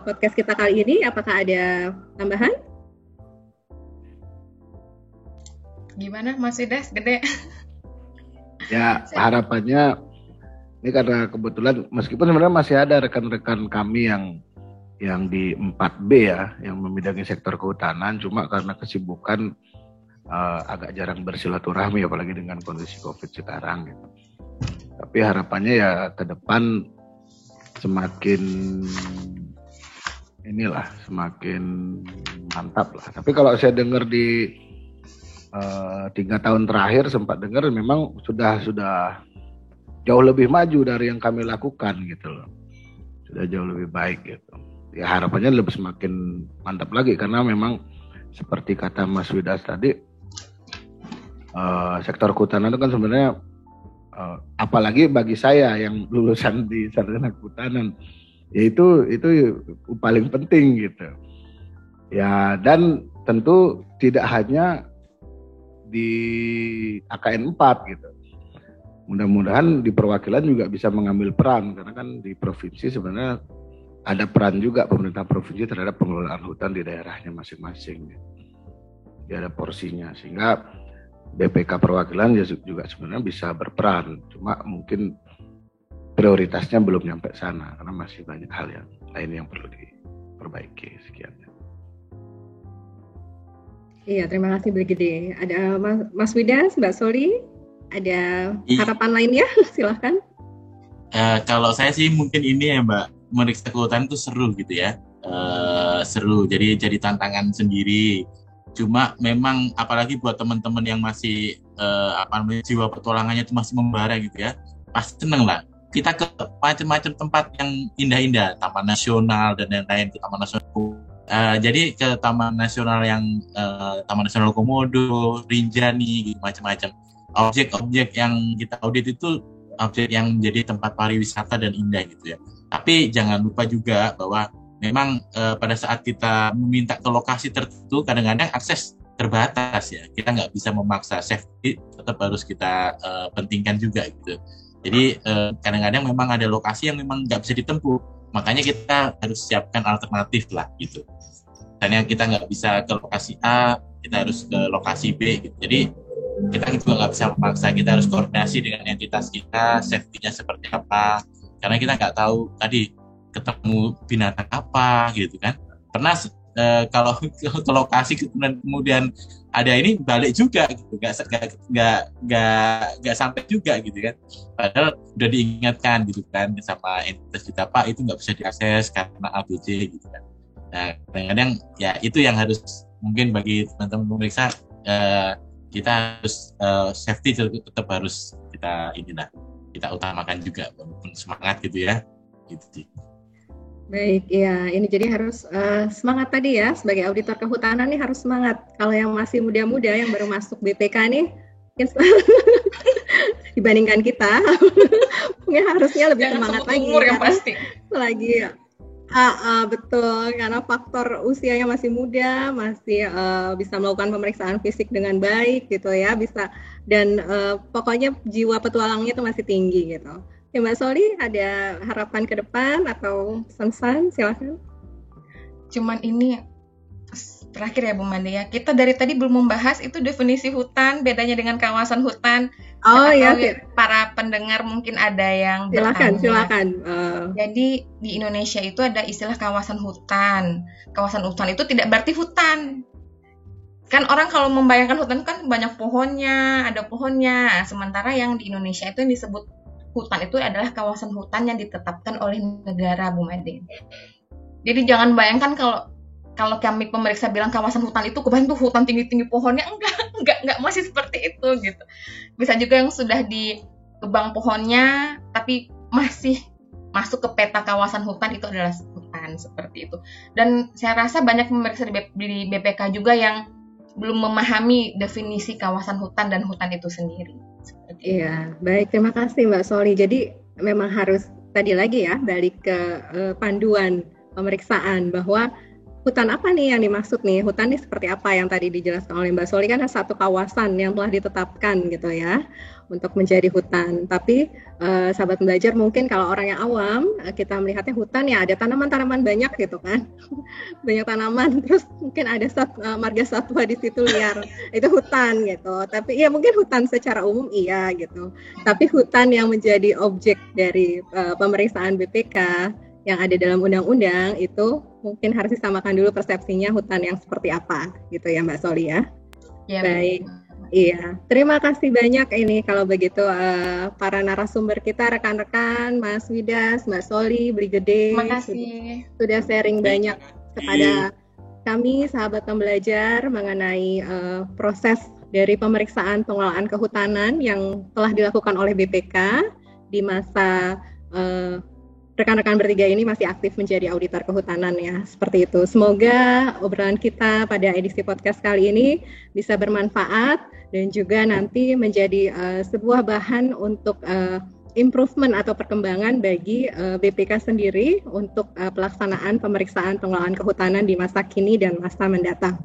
podcast kita kali ini, apakah ada tambahan? Gimana Mas Widas, Gede? Ya, harapannya ini karena kebetulan meskipun sebenarnya masih ada rekan-rekan kami yang di 4B ya, yang membidangi sektor kehutanan, cuma karena kesibukan agak jarang bersilaturahmi, apalagi dengan kondisi COVID sekarang gitu. Tapi harapannya ya ke depan semakin mantap lah. Tapi kalau saya dengar di 3 tahun terakhir sempat dengar memang sudah jauh lebih maju dari yang kami lakukan gitu loh. Sudah jauh lebih baik gitu. Ya harapannya lebih semakin mantap lagi karena memang seperti kata Mas Widas tadi, sektor kehutanan itu kan sebenarnya apalagi bagi saya yang lulusan di sarjana kehutanan, yaitu paling penting gitu. Ya dan tentu tidak hanya di AKN 4 gitu. Mudah-mudahan di perwakilan juga bisa mengambil peran karena kan di provinsi sebenarnya ada peran juga pemerintah provinsi terhadap pengelolaan hutan di daerahnya masing-masing. Jadi ada porsinya sehingga BPK perwakilan juga sebenarnya bisa berperan. Cuma mungkin prioritasnya belum nyampe sana karena masih banyak hal yang lain yang perlu diperbaiki. Sekian. Iya, terima kasih Beli Gede. Ada Mas Widas, Mbak Soli, ada harapan lainnya? Silahkan. Kalau saya sih mungkin ini ya Mbak, meriksa kehutanan itu seru gitu ya, seru. Jadi tantangan sendiri. Cuma memang apalagi buat teman-teman yang masih jiwa petualangannya itu masih membara gitu ya, pasti seneng lah. Kita ke macam-macam tempat yang indah-indah, Taman Nasional dan lain-lain, ke Taman Nasional. Jadi ke Taman Nasional Taman Nasional Komodo, Rinjani, gitu, macam-macam. Objek-objek yang kita audit itu objek yang menjadi tempat pariwisata dan indah gitu ya. Tapi jangan lupa juga bahwa memang pada saat kita meminta ke lokasi tertentu, kadang-kadang akses terbatas ya. Kita nggak bisa memaksa, safety tetap harus kita pentingkan juga gitu. Jadi kadang-kadang memang ada lokasi yang memang nggak bisa ditempuh. Makanya kita harus siapkan alternatif lah gitu. Misalnya kita nggak bisa ke lokasi A, kita harus ke lokasi B gitu. Jadi kita juga nggak bisa memaksa, kita harus koordinasi dengan entitas kita, safety-nya seperti apa. Karena kita nggak tahu tadi ketemu binatang apa gitu kan. Pernah kalau ke lokasi kemudian ada ini balik juga gitu, nggak sampai juga gitu kan. Padahal udah diingatkan gitu kan sama entitas kita, Pak itu nggak bisa diakses karena ABC gitu kan. Nah kadang-kadang ya itu yang harus mungkin bagi teman-teman pemeriksa, kita harus safety tetap harus kita utamakan juga walaupun semangat gitu ya gitu. Baik, ya ini jadi harus semangat tadi ya, sebagai auditor kehutanan nih harus semangat. Kalau yang masih muda-muda yang baru masuk BPK nih dibandingkan kita mungkin harusnya lebih jangan semangat sebut lagi umur yang pasti lagi betul, karena faktor usianya masih muda, masih bisa melakukan pemeriksaan fisik dengan baik gitu ya, bisa dan pokoknya jiwa petualangnya itu masih tinggi gitu. Ya, Mbak Soli, ada harapan ke depan atau pesan-pesan? Silakan. Cuman ini terakhir ya Bu Made ya. Kita dari tadi belum membahas itu definisi hutan, bedanya dengan kawasan hutan. Oh ya, para pendengar mungkin ada yang silakan. Jadi di Indonesia itu ada istilah kawasan hutan. Kawasan hutan itu tidak berarti hutan. Kan orang kalau membayangkan hutan kan banyak pohonnya, ada pohonnya. Sementara yang di Indonesia itu yang disebut hutan itu adalah kawasan hutan yang ditetapkan oleh negara, Bu Made. Jadi jangan bayangkan kalau kami pemeriksa bilang kawasan hutan itu kebanyakan tuh hutan tinggi-tinggi pohonnya, enggak masih seperti itu gitu. Bisa juga yang sudah ditebang pohonnya tapi masih masuk ke peta kawasan hutan, itu adalah hutan seperti itu. Dan saya rasa banyak pemeriksa di BPK juga yang belum memahami definisi kawasan hutan dan hutan itu sendiri. Iya, baik, terima kasih Mbak Soli. Jadi memang harus tadi lagi ya balik ke panduan pemeriksaan bahwa hutan apa nih yang dimaksud nih? Hutan ini seperti apa yang tadi dijelaskan oleh Mbak Soli, kan ada satu kawasan yang telah ditetapkan gitu ya untuk menjadi hutan. Tapi sahabat belajar mungkin kalau orang yang awam kita melihatnya hutan ya ada tanaman-tanaman banyak gitu kan, banyak tanaman, terus mungkin ada marga satwa di situ liar, itu hutan gitu. Tapi ya mungkin hutan secara umum iya gitu. Tapi hutan yang menjadi objek dari pemeriksaan BPK yang ada dalam undang-undang itu mungkin harus disamakan dulu persepsinya hutan yang seperti apa gitu ya Mbak Soli ya. Ya baik. Iya, terima kasih banyak ini kalau begitu para narasumber kita, rekan-rekan, Mas Widas, Mbak Soli, Brigade. Terima kasih. Sudah sharing banyak kepada kami sahabat pembelajar mengenai proses dari pemeriksaan pengelolaan kehutanan yang telah dilakukan oleh BPK di masa rekan-rekan bertiga ini masih aktif menjadi auditor kehutanan ya, seperti itu. Semoga obrolan kita pada edisi podcast kali ini bisa bermanfaat dan juga nanti menjadi sebuah bahan untuk improvement atau perkembangan bagi BPK sendiri untuk pelaksanaan pemeriksaan pengelolaan kehutanan di masa kini dan masa mendatang.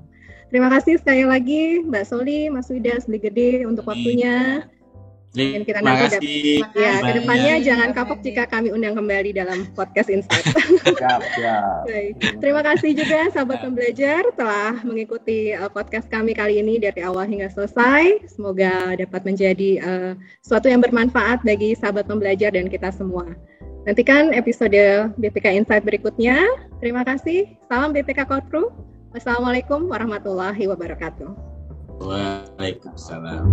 Terima kasih sekali lagi Mbak Soli, Mas Widas, Brigade untuk waktunya. Dan kita nanti ya kedepannya jangan kapok jika kami undang kembali dalam podcast Insight. Baik. Terima kasih juga sahabat pembelajar telah mengikuti podcast kami kali ini dari awal hingga selesai. Semoga dapat menjadi sesuatu yang bermanfaat bagi sahabat pembelajar dan kita semua. Nantikan episode BPK Insight berikutnya. Terima kasih. Salam BPK Korpru. Wassalamualaikum warahmatullahi wabarakatuh. Waalaikumsalam.